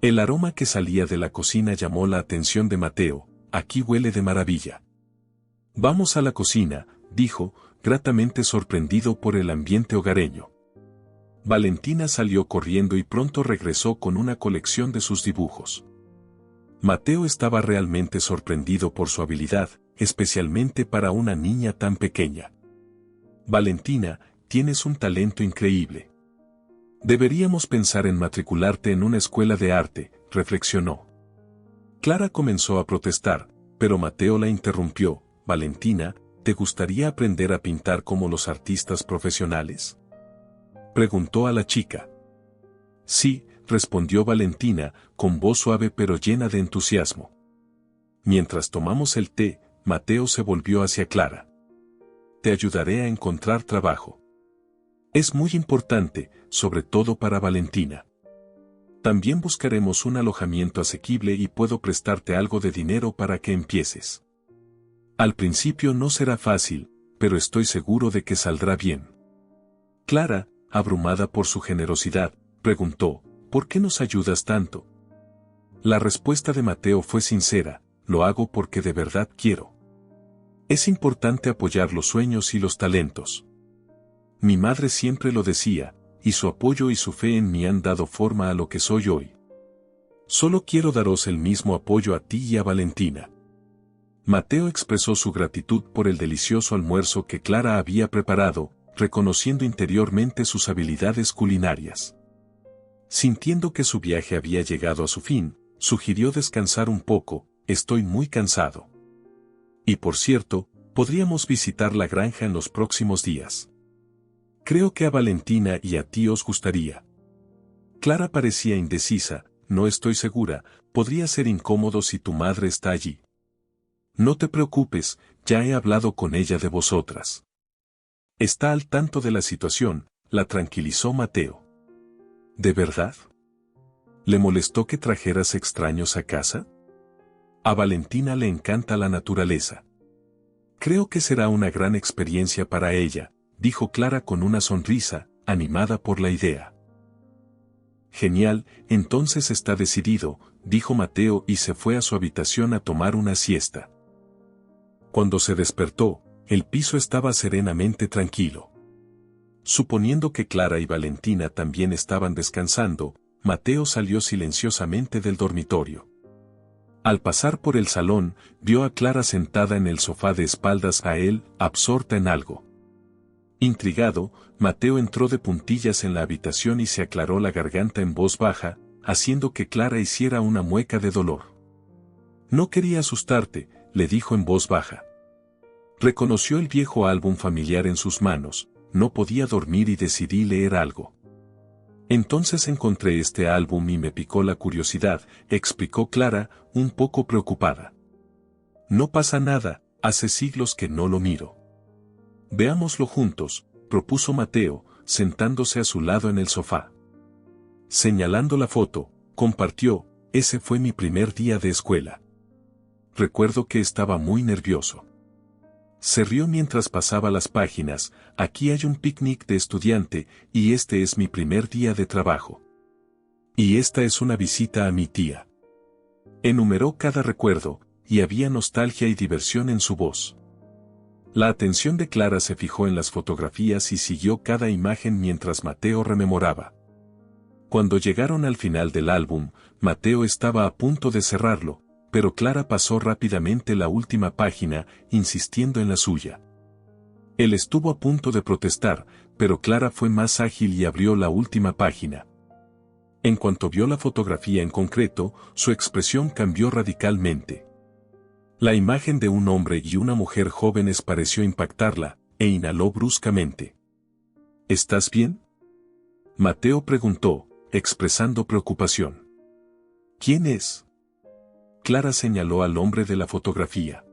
El aroma que salía de la cocina llamó la atención de Mateo. Aquí huele de maravilla. Vamos a la cocina, dijo, gratamente sorprendido por el ambiente hogareño. Valentina salió corriendo y pronto regresó con una colección de sus dibujos. Mateo estaba realmente sorprendido por su habilidad, especialmente para una niña tan pequeña. Valentina, tienes un talento increíble. Deberíamos pensar en matricularte en una escuela de arte, reflexionó. Clara comenzó a protestar, pero Mateo la interrumpió. Valentina, ¿te gustaría aprender a pintar como los artistas profesionales? Preguntó a la chica. Sí, respondió Valentina, con voz suave pero llena de entusiasmo. Mientras tomamos el té, Mateo se volvió hacia Clara. Te ayudaré a encontrar trabajo. Es muy importante, sobre todo para Valentina. También buscaremos un alojamiento asequible y puedo prestarte algo de dinero para que empieces. Al principio no será fácil, pero estoy seguro de que saldrá bien. Clara, abrumada por su generosidad, preguntó, ¿por qué nos ayudas tanto? La respuesta de Mateo fue sincera, lo hago porque de verdad quiero. Es importante apoyar los sueños y los talentos. Mi madre siempre lo decía, y su apoyo y su fe en mí han dado forma a lo que soy hoy. Solo quiero daros el mismo apoyo a ti y a Valentina. Mateo expresó su gratitud por el delicioso almuerzo que Clara había preparado, reconociendo interiormente sus habilidades culinarias. Sintiendo que su viaje había llegado a su fin, sugirió descansar un poco. Estoy muy cansado. Y por cierto, podríamos visitar la granja en los próximos días. Creo que a Valentina y a ti os gustaría. Clara parecía indecisa, no estoy segura, podría ser incómodo si tu madre está allí. No te preocupes, ya he hablado con ella de vosotras. Está al tanto de la situación, la tranquilizó Mateo. ¿De verdad? ¿Le molestó que trajeras extraños a casa? A Valentina le encanta la naturaleza. Creo que será una gran experiencia para ella, dijo Clara con una sonrisa, animada por la idea. Genial, entonces está decidido, dijo Mateo y se fue a su habitación a tomar una siesta. Cuando se despertó, el piso estaba serenamente tranquilo. Suponiendo que Clara y Valentina también estaban descansando, Mateo salió silenciosamente del dormitorio. Al pasar por el salón, vio a Clara sentada en el sofá de espaldas a él, absorta en algo. Intrigado, Mateo entró de puntillas en la habitación y se aclaró la garganta en voz baja, haciendo que Clara hiciera una mueca de dolor. No quería asustarte, le dijo en voz baja. Reconoció el viejo álbum familiar en sus manos, no podía dormir y decidí leer algo. Entonces encontré este álbum y me picó la curiosidad, explicó Clara, un poco preocupada. No pasa nada, hace siglos que no lo miro. Veámoslo juntos, propuso Mateo, sentándose a su lado en el sofá. Señalando la foto, compartió, ese fue mi primer día de escuela. Recuerdo que estaba muy nervioso. Se rió mientras pasaba las páginas, aquí hay un picnic de estudiante, y este es mi primer día de trabajo. Y esta es una visita a mi tía. Enumeró cada recuerdo, y había nostalgia y diversión en su voz. La atención de Clara se fijó en las fotografías y siguió cada imagen mientras Mateo rememoraba. Cuando llegaron al final del álbum, Mateo estaba a punto de cerrarlo, pero Clara pasó rápidamente la última página, insistiendo en la suya. Él estuvo a punto de protestar, pero Clara fue más ágil y abrió la última página. En cuanto vio la fotografía en concreto, su expresión cambió radicalmente. La imagen de un hombre y una mujer jóvenes pareció impactarla, e inhaló bruscamente. ¿Estás bien?, Mateo preguntó, expresando preocupación. ¿Quién es? Clara señaló al hombre de la fotografía.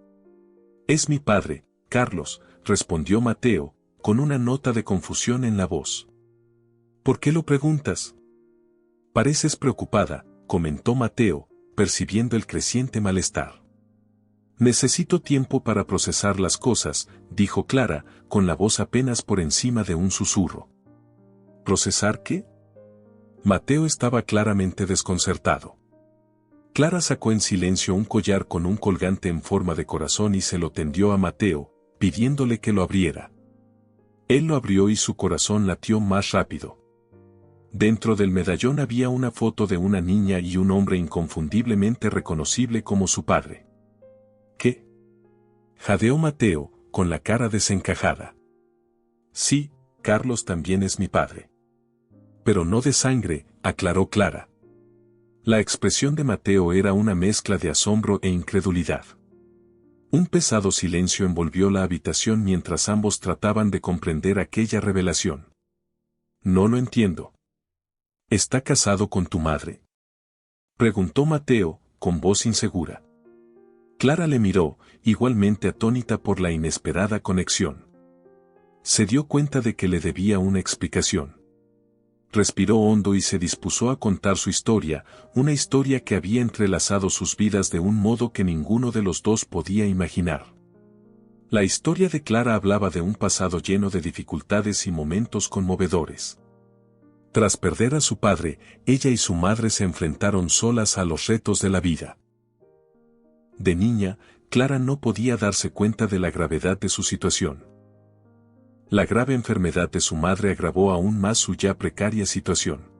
Es mi padre, Carlos, respondió Mateo, con una nota de confusión en la voz. ¿Por qué lo preguntas? Pareces preocupada, comentó Mateo, percibiendo el creciente malestar. Necesito tiempo para procesar las cosas, dijo Clara, con la voz apenas por encima de un susurro. ¿Procesar qué? Mateo estaba claramente desconcertado. Clara sacó en silencio un collar con un colgante en forma de corazón y se lo tendió a Mateo, pidiéndole que lo abriera. Él lo abrió y su corazón latió más rápido. Dentro del medallón había una foto de una niña y un hombre inconfundiblemente reconocible como su padre. ¿Qué? Jadeó Mateo, con la cara desencajada. Sí, Carlos también es mi padre. Pero no de sangre, aclaró Clara. La expresión de Mateo era una mezcla de asombro e incredulidad. Un pesado silencio envolvió la habitación mientras ambos trataban de comprender aquella revelación. No lo entiendo. ¿Está casado con tu madre?, preguntó Mateo, con voz insegura. Clara le miró, igualmente atónita por la inesperada conexión. Se dio cuenta de que le debía una explicación. Respiró hondo y se dispuso a contar su historia, una historia que había entrelazado sus vidas de un modo que ninguno de los dos podía imaginar. La historia de Clara hablaba de un pasado lleno de dificultades y momentos conmovedores. Tras perder a su padre, ella y su madre se enfrentaron solas a los retos de la vida. De niña, Clara no podía darse cuenta de la gravedad de su situación. La grave enfermedad de su madre agravó aún más su ya precaria situación.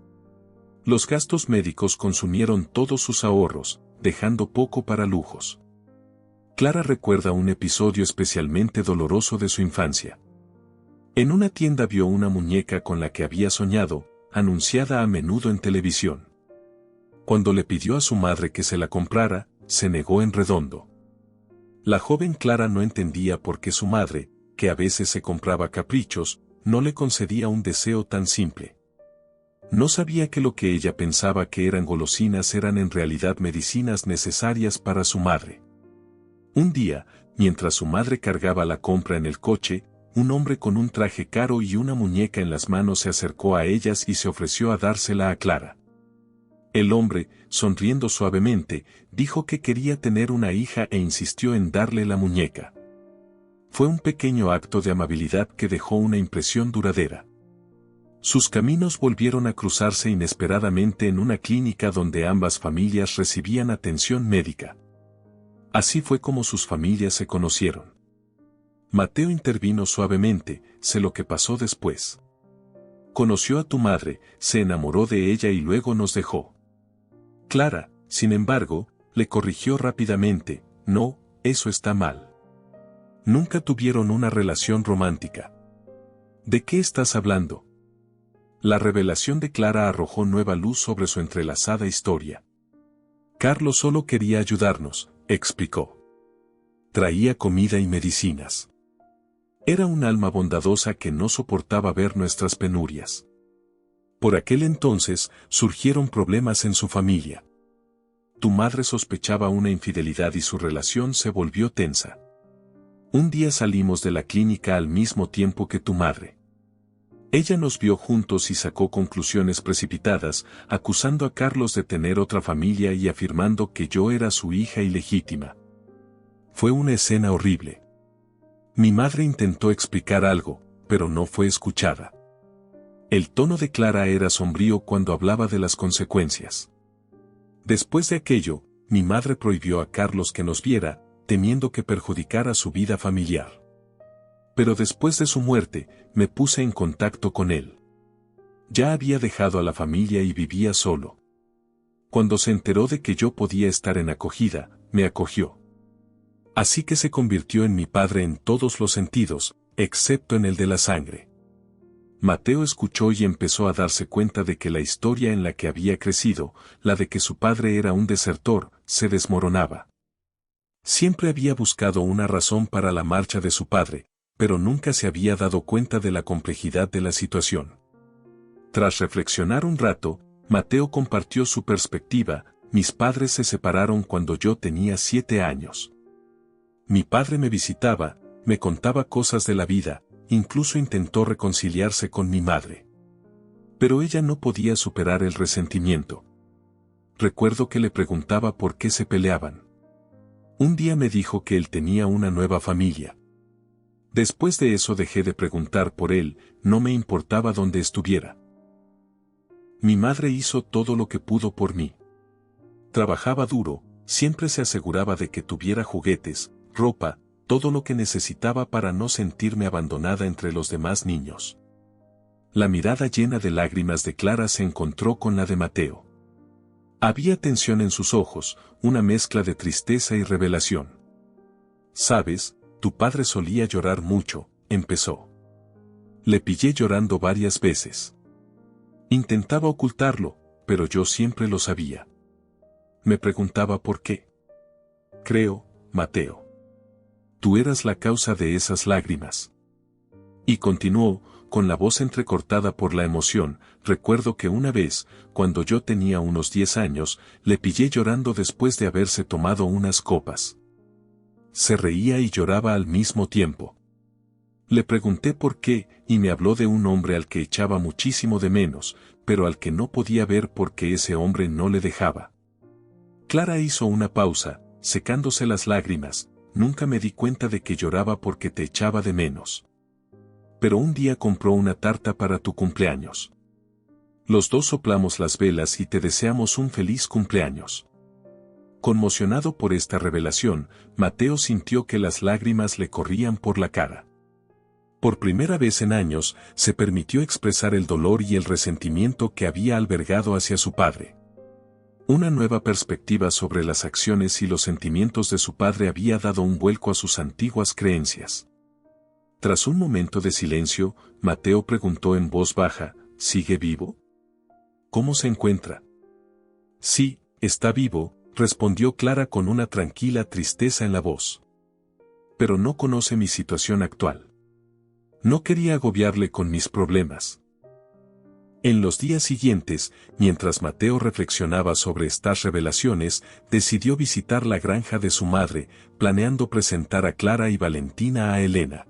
Los gastos médicos consumieron todos sus ahorros, dejando poco para lujos. Clara recuerda un episodio especialmente doloroso de su infancia. En una tienda vio una muñeca con la que había soñado, anunciada a menudo en televisión. Cuando le pidió a su madre que se la comprara, se negó en redondo. La joven Clara no entendía por qué su madre, que a veces se compraba caprichos, no le concedía un deseo tan simple. No sabía que lo que ella pensaba que eran golosinas eran en realidad medicinas necesarias para su madre. Un día, mientras su madre cargaba la compra en el coche, un hombre con un traje caro y una muñeca en las manos se acercó a ellas y se ofreció a dársela a Clara. El hombre, sonriendo suavemente, dijo que quería tener una hija e insistió en darle la muñeca. Fue un pequeño acto de amabilidad que dejó una impresión duradera. Sus caminos volvieron a cruzarse inesperadamente en una clínica donde ambas familias recibían atención médica. Así fue como sus familias se conocieron. Mateo intervino suavemente, sé lo que pasó después. Conoció a tu madre, se enamoró de ella y luego nos dejó. Clara, sin embargo, le corrigió rápidamente, no, eso está mal. Nunca tuvieron una relación romántica. ¿De qué estás hablando? La revelación de Clara arrojó nueva luz sobre su entrelazada historia. Carlos solo quería ayudarnos, explicó. Traía comida y medicinas. Era un alma bondadosa que no soportaba ver nuestras penurias. Por aquel entonces, surgieron problemas en su familia. Tu madre sospechaba una infidelidad y su relación se volvió tensa. Un día salimos de la clínica al mismo tiempo que tu madre. Ella nos vio juntos y sacó conclusiones precipitadas, acusando a Carlos de tener otra familia y afirmando que yo era su hija ilegítima. Fue una escena horrible. Mi madre intentó explicar algo, pero no fue escuchada. El tono de Clara era sombrío cuando hablaba de las consecuencias. Después de aquello, mi madre prohibió a Carlos que nos viera, temiendo que perjudicara su vida familiar. Pero después de su muerte, me puse en contacto con él. Ya había dejado a la familia y vivía solo. Cuando se enteró de que yo podía estar en acogida, me acogió. Así que se convirtió en mi padre en todos los sentidos, excepto en el de la sangre. Mateo escuchó y empezó a darse cuenta de que la historia en la que había crecido, la de que su padre era un desertor, se desmoronaba. Siempre había buscado una razón para la marcha de su padre, pero nunca se había dado cuenta de la complejidad de la situación. Tras reflexionar un rato, Mateo compartió su perspectiva: mis padres se separaron cuando yo tenía 7 años. Mi padre me visitaba, me contaba cosas de la vida, incluso intentó reconciliarse con mi madre. Pero ella no podía superar el resentimiento. Recuerdo que le preguntaba por qué se peleaban. Un día me dijo que él tenía una nueva familia. Después de eso dejé de preguntar por él, no me importaba dónde estuviera. Mi madre hizo todo lo que pudo por mí. Trabajaba duro, siempre se aseguraba de que tuviera juguetes, ropa, todo lo que necesitaba para no sentirme abandonada entre los demás niños. La mirada llena de lágrimas de Clara se encontró con la de Mateo. Había tensión en sus ojos, una mezcla de tristeza y revelación. Sabes, tu padre solía llorar mucho, empezó. Le pillé llorando varias veces. Intentaba ocultarlo, pero yo siempre lo sabía. Me preguntaba por qué. Creo, Mateo. Tú eras la causa de esas lágrimas. Y continuó, con la voz entrecortada por la emoción: recuerdo que una vez, cuando yo tenía unos 10 años, le pillé llorando después de haberse tomado unas copas. Se reía y lloraba al mismo tiempo. Le pregunté por qué, y me habló de un hombre al que echaba muchísimo de menos, pero al que no podía ver porque ese hombre no le dejaba. Clara hizo una pausa, secándose las lágrimas. Nunca me di cuenta de que lloraba porque te echaba de menos. Pero un día compró una tarta para tu cumpleaños. Los dos soplamos las velas y te deseamos un feliz cumpleaños. Conmocionado por esta revelación, Mateo sintió que las lágrimas le corrían por la cara. Por primera vez en años, se permitió expresar el dolor y el resentimiento que había albergado hacia su padre. Una nueva perspectiva sobre las acciones y los sentimientos de su padre había dado un vuelco a sus antiguas creencias. Tras un momento de silencio, Mateo preguntó en voz baja: ¿sigue vivo? ¿Cómo se encuentra? Sí, está vivo, respondió Clara con una tranquila tristeza en la voz. Pero no conoce mi situación actual. No quería agobiarle con mis problemas. En los días siguientes, mientras Mateo reflexionaba sobre estas revelaciones, decidió visitar la granja de su madre, planeando presentar a Clara y Valentina a Elena.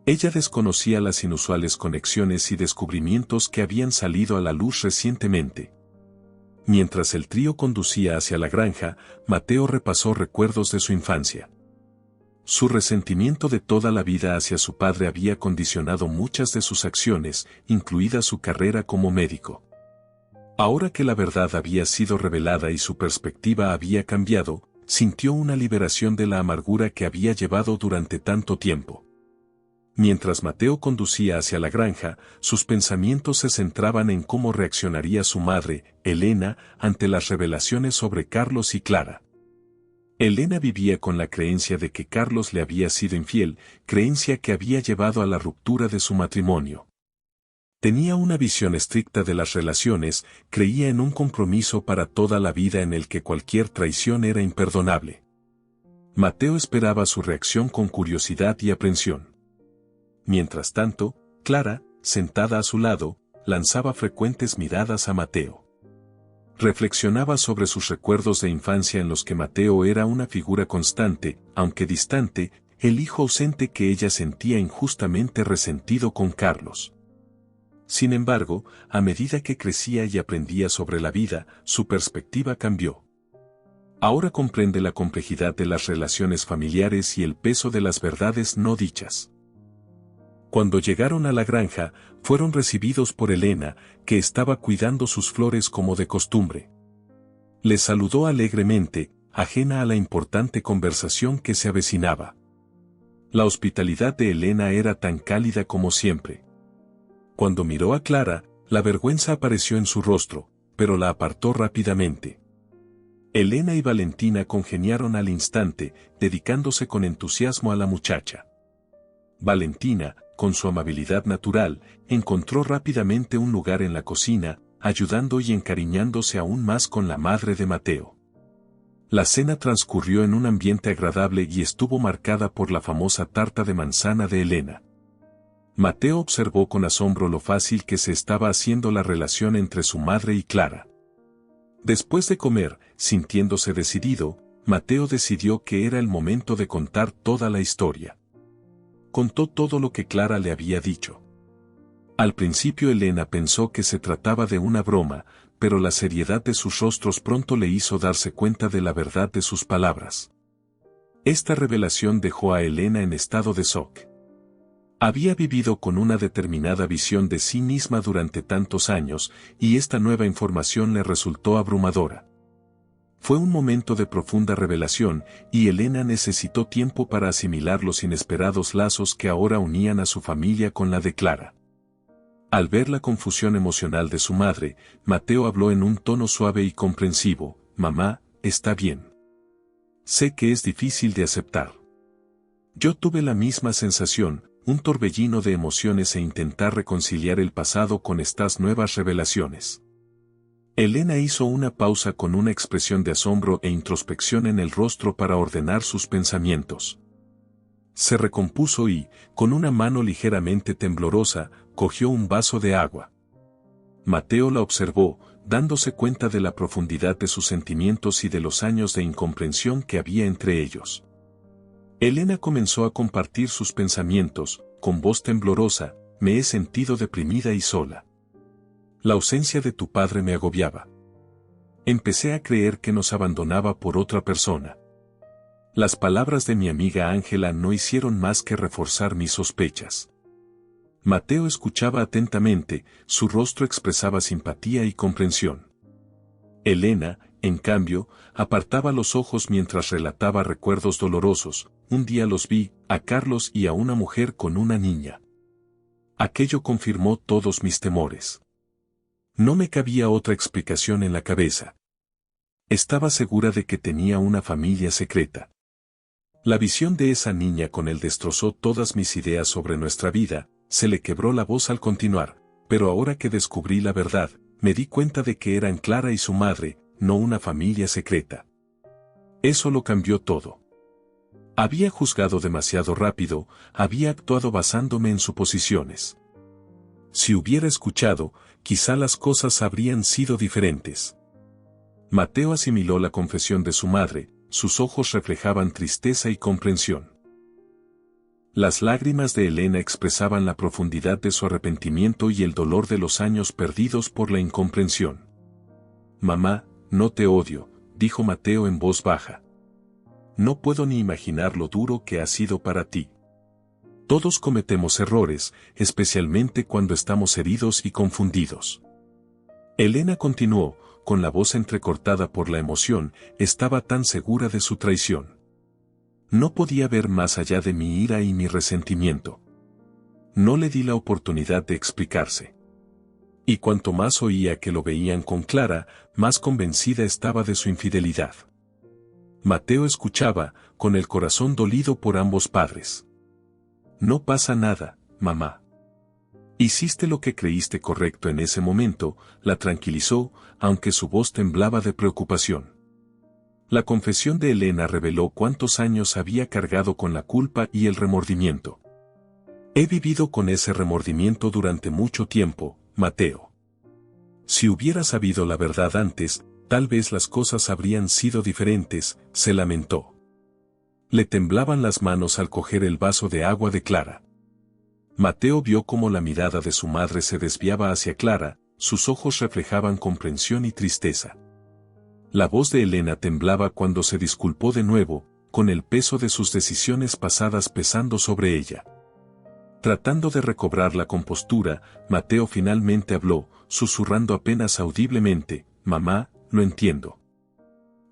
Ella desconocía las inusuales conexiones y descubrimientos que habían salido a la luz recientemente. Mientras el trío conducía hacia la granja, Mateo repasó recuerdos de su infancia. Su resentimiento de toda la vida hacia su padre había condicionado muchas de sus acciones, incluida su carrera como médico. Ahora que la verdad había sido revelada y su perspectiva había cambiado, sintió una liberación de la amargura que había llevado durante tanto tiempo. Mientras Mateo conducía hacia la granja, sus pensamientos se centraban en cómo reaccionaría su madre, Elena, ante las revelaciones sobre Carlos y Clara. Elena vivía con la creencia de que Carlos le había sido infiel, creencia que había llevado a la ruptura de su matrimonio. Tenía una visión estricta de las relaciones, creía en un compromiso para toda la vida en el que cualquier traición era imperdonable. Mateo esperaba su reacción con curiosidad y aprensión. Mientras tanto, Clara, sentada a su lado, lanzaba frecuentes miradas a Mateo. Reflexionaba sobre sus recuerdos de infancia en los que Mateo era una figura constante, aunque distante, el hijo ausente que ella sentía injustamente resentido con Carlos. Sin embargo, a medida que crecía y aprendía sobre la vida, su perspectiva cambió. Ahora comprende la complejidad de las relaciones familiares y el peso de las verdades no dichas. Cuando llegaron a la granja, fueron recibidos por Elena, que estaba cuidando sus flores como de costumbre. Les saludó alegremente, ajena a la importante conversación que se avecinaba. La hospitalidad de Elena era tan cálida como siempre. Cuando miró a Clara, la vergüenza apareció en su rostro, pero la apartó rápidamente. Elena y Valentina congeniaron al instante, dedicándose con entusiasmo a la muchacha. Valentina, con su amabilidad natural, encontró rápidamente un lugar en la cocina, ayudando y encariñándose aún más con la madre de Mateo. La cena transcurrió en un ambiente agradable y estuvo marcada por la famosa tarta de manzana de Elena. Mateo observó con asombro lo fácil que se estaba haciendo la relación entre su madre y Clara. Después de comer, sintiéndose decidido, Mateo decidió que era el momento de contar toda la historia. Contó todo lo que Clara le había dicho. Al principio Elena pensó que se trataba de una broma, pero la seriedad de sus rostros pronto le hizo darse cuenta de la verdad de sus palabras. Esta revelación dejó a Elena en estado de shock. Había vivido con una determinada visión de sí misma durante tantos años, y esta nueva información le resultó abrumadora. Fue un momento de profunda revelación, y Elena necesitó tiempo para asimilar los inesperados lazos que ahora unían a su familia con la de Clara. Al ver la confusión emocional de su madre, Mateo habló en un tono suave y comprensivo: «Mamá, está bien. Sé que es difícil de aceptar. Yo tuve la misma sensación, un torbellino de emociones e intentar reconciliar el pasado con estas nuevas revelaciones». Elena hizo una pausa con una expresión de asombro e introspección en el rostro para ordenar sus pensamientos. Se recompuso y, con una mano ligeramente temblorosa, cogió un vaso de agua. Mateo la observó, dándose cuenta de la profundidad de sus sentimientos y de los años de incomprensión que había entre ellos. Elena comenzó a compartir sus pensamientos, con voz temblorosa: «Me he sentido deprimida y sola. La ausencia de tu padre me agobiaba. Empecé a creer que nos abandonaba por otra persona. Las palabras de mi amiga Ángela no hicieron más que reforzar mis sospechas». Mateo escuchaba atentamente, su rostro expresaba simpatía y comprensión. Elena, en cambio, apartaba los ojos mientras relataba recuerdos dolorosos: «Un día los vi, a Carlos y a una mujer con una niña. Aquello confirmó todos mis temores. No me cabía otra explicación en la cabeza. Estaba segura de que tenía una familia secreta. La visión de esa niña con él destrozó todas mis ideas sobre nuestra vida». Se le quebró la voz al continuar: «Pero ahora que descubrí la verdad, me di cuenta de que eran Clara y su madre, no una familia secreta. Eso lo cambió todo. Había juzgado demasiado rápido, había actuado basándome en suposiciones. Si hubiera escuchado, quizá las cosas habrían sido diferentes». Mateo asimiló la confesión de su madre, sus ojos reflejaban tristeza y comprensión. Las lágrimas de Elena expresaban la profundidad de su arrepentimiento y el dolor de los años perdidos por la incomprensión. «Mamá, no te odio», dijo Mateo en voz baja. no puedo ni imaginar lo duro que ha sido para ti. Todos cometemos errores, especialmente cuando estamos heridos y confundidos. Elena continuó, con la voz entrecortada por la emoción, estaba tan segura de su traición. No podía ver más allá de mi ira y mi resentimiento. No le di la oportunidad de explicarse. Y cuanto más oía que lo veían con Clara, más convencida estaba de su infidelidad. Mateo escuchaba, con el corazón dolido por ambos padres. No pasa nada, mamá. Hiciste lo que creíste correcto en ese momento, la tranquilizó, aunque su voz temblaba de preocupación. La confesión de Elena reveló cuántos años había cargado con la culpa y el remordimiento. He vivido con ese remordimiento durante mucho tiempo, Mateo. Si hubiera sabido la verdad antes, tal vez las cosas habrían sido diferentes, se lamentó. Le temblaban las manos al coger el vaso de agua de Clara. Mateo vio cómo la mirada de su madre se desviaba hacia Clara, sus ojos reflejaban comprensión y tristeza. La voz de Elena temblaba cuando se disculpó de nuevo, con el peso de sus decisiones pasadas pesando sobre ella. Tratando de recobrar la compostura, Mateo finalmente habló, susurrando apenas audiblemente, «Mamá, lo entiendo.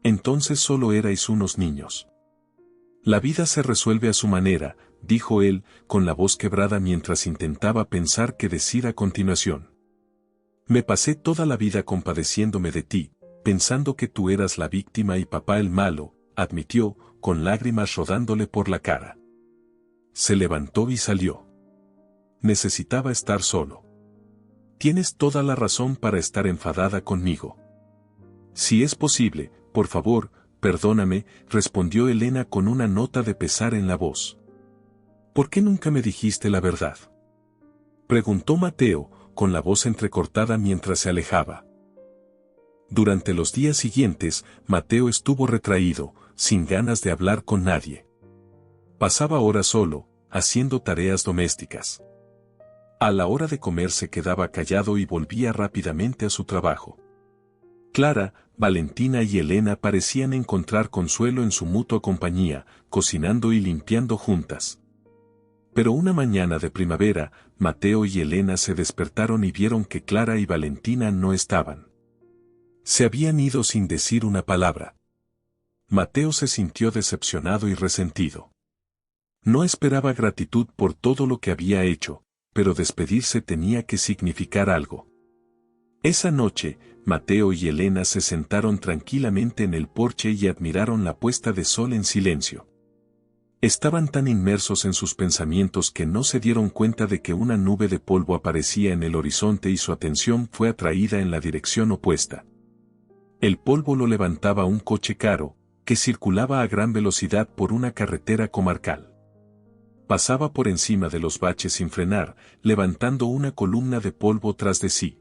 Entonces solo erais unos niños. La vida se resuelve a su manera», dijo él, con la voz quebrada mientras intentaba pensar qué decir a continuación. «Me pasé toda la vida compadeciéndome de ti, pensando que tú eras la víctima y papá el malo», admitió, con lágrimas rodándole por la cara. Se levantó y salió. Necesitaba estar solo. Tienes toda la razón para estar enfadada conmigo. Si es posible, por favor, perdóname, respondió Elena con una nota de pesar en la voz. ¿Por qué nunca me dijiste la verdad?, preguntó Mateo, con la voz entrecortada mientras se alejaba. Durante los días siguientes, Mateo estuvo retraído, sin ganas de hablar con nadie. Pasaba horas solo, haciendo tareas domésticas. A la hora de comer se quedaba callado y volvía rápidamente a su trabajo. Clara, Valentina y Elena parecían encontrar consuelo en su mutua compañía, cocinando y limpiando juntas. Pero una mañana de primavera, Mateo y Elena se despertaron y vieron que Clara y Valentina no estaban. Se habían ido sin decir una palabra. Mateo se sintió decepcionado y resentido. No esperaba gratitud por todo lo que había hecho, pero despedirse tenía que significar algo. Esa noche, Mateo y Elena se sentaron tranquilamente en el porche y admiraron la puesta de sol en silencio. Estaban tan inmersos en sus pensamientos que no se dieron cuenta de que una nube de polvo aparecía en el horizonte y su atención fue atraída en la dirección opuesta. El polvo lo levantaba un coche caro, que circulaba a gran velocidad por una carretera comarcal. Pasaba por encima de los baches sin frenar, levantando una columna de polvo tras de sí.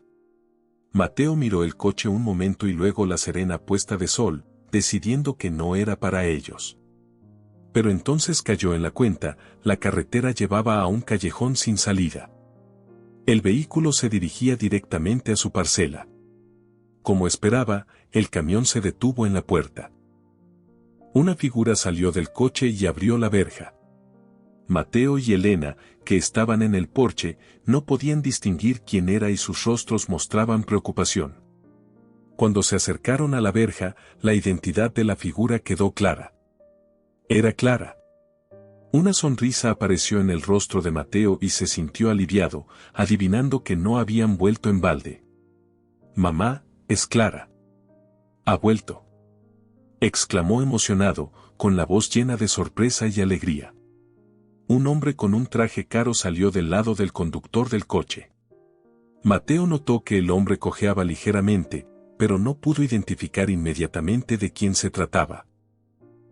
Mateo miró el coche un momento y luego la serena puesta de sol, decidiendo que no era para ellos. Pero entonces cayó en la cuenta, la carretera llevaba a un callejón sin salida. El vehículo se dirigía directamente a su parcela. Como esperaba, el camión se detuvo en la puerta. Una figura salió del coche y abrió la verja. Mateo y Elena, que estaban en el porche, no podían distinguir quién era y sus rostros mostraban preocupación. Cuando se acercaron a la verja, la identidad de la figura quedó clara. Era Clara. Una sonrisa apareció en el rostro de Mateo y se sintió aliviado, adivinando que no habían vuelto en balde. «Mamá, es Clara. Ha vuelto», exclamó emocionado, con la voz llena de sorpresa y alegría. Un hombre con un traje caro salió del lado del conductor del coche. Mateo notó que el hombre cojeaba ligeramente, pero no pudo identificar inmediatamente de quién se trataba.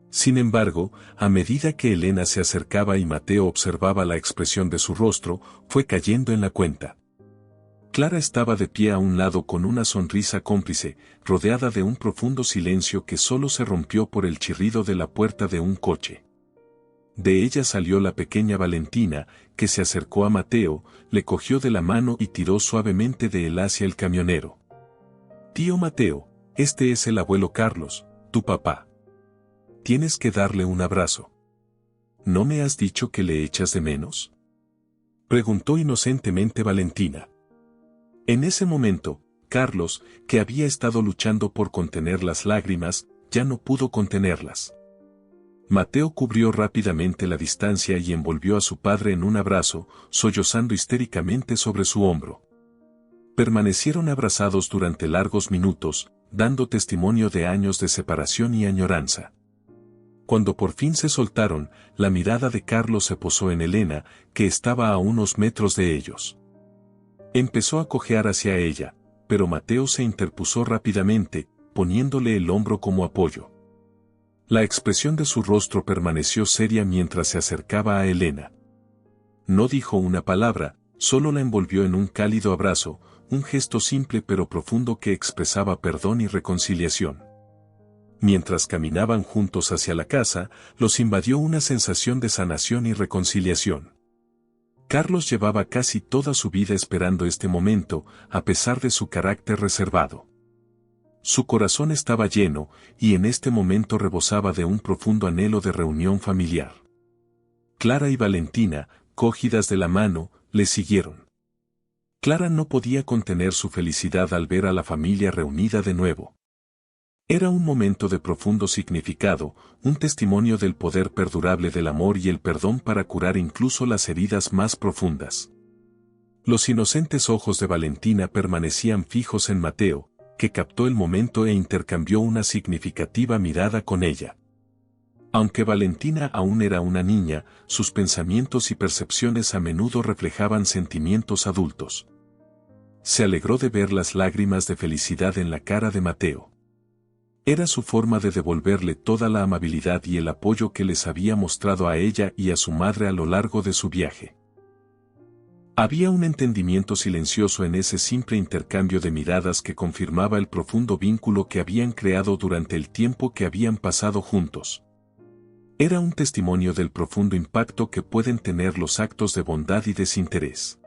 Sin embargo, a medida que Elena se acercaba y Mateo observaba la expresión de su rostro, fue cayendo en la cuenta. Clara estaba de pie a un lado con una sonrisa cómplice, rodeada de un profundo silencio que solo se rompió por el chirrido de la puerta de un coche. De ella salió la pequeña Valentina, que se acercó a Mateo, le cogió de la mano y tiró suavemente de él hacia el camionero. «Tío Mateo, este es el abuelo Carlos, tu papá». tienes que darle un abrazo. ¿No me has dicho que le echas de menos?, preguntó inocentemente Valentina. En ese momento, Carlos, que había estado luchando por contener las lágrimas, ya no pudo contenerlas. Mateo cubrió rápidamente la distancia y envolvió a su padre en un abrazo, sollozando histéricamente sobre su hombro. Permanecieron abrazados durante largos minutos, dando testimonio de años de separación y añoranza. Cuando por fin se soltaron, la mirada de Carlos se posó en Elena, que estaba a unos metros de ellos. Empezó a cojear hacia ella, pero Mateo se interpuso rápidamente, poniéndole el hombro como apoyo. La expresión de su rostro permaneció seria mientras se acercaba a Elena. No dijo una palabra, solo la envolvió en un cálido abrazo, un gesto simple pero profundo que expresaba perdón y reconciliación. Mientras caminaban juntos hacia la casa, los invadió una sensación de sanación y reconciliación. Carlos llevaba casi toda su vida esperando este momento, a pesar de su carácter reservado. Su corazón estaba lleno, y en este momento rebosaba de un profundo anhelo de reunión familiar. Clara y Valentina, cogidas de la mano, le siguieron. Clara no podía contener su felicidad al ver a la familia reunida de nuevo. Era un momento de profundo significado, un testimonio del poder perdurable del amor y el perdón para curar incluso las heridas más profundas. Los inocentes ojos de Valentina permanecían fijos en Mateo, que captó el momento e intercambió una significativa mirada con ella. Aunque Valentina aún era una niña, sus pensamientos y percepciones a menudo reflejaban sentimientos adultos. Se alegró de ver las lágrimas de felicidad en la cara de Mateo. Era su forma de devolverle toda la amabilidad y el apoyo que les había mostrado a ella y a su madre a lo largo de su viaje. Había un entendimiento silencioso en ese simple intercambio de miradas que confirmaba el profundo vínculo que habían creado durante el tiempo que habían pasado juntos. Era un testimonio del profundo impacto que pueden tener los actos de bondad y desinterés.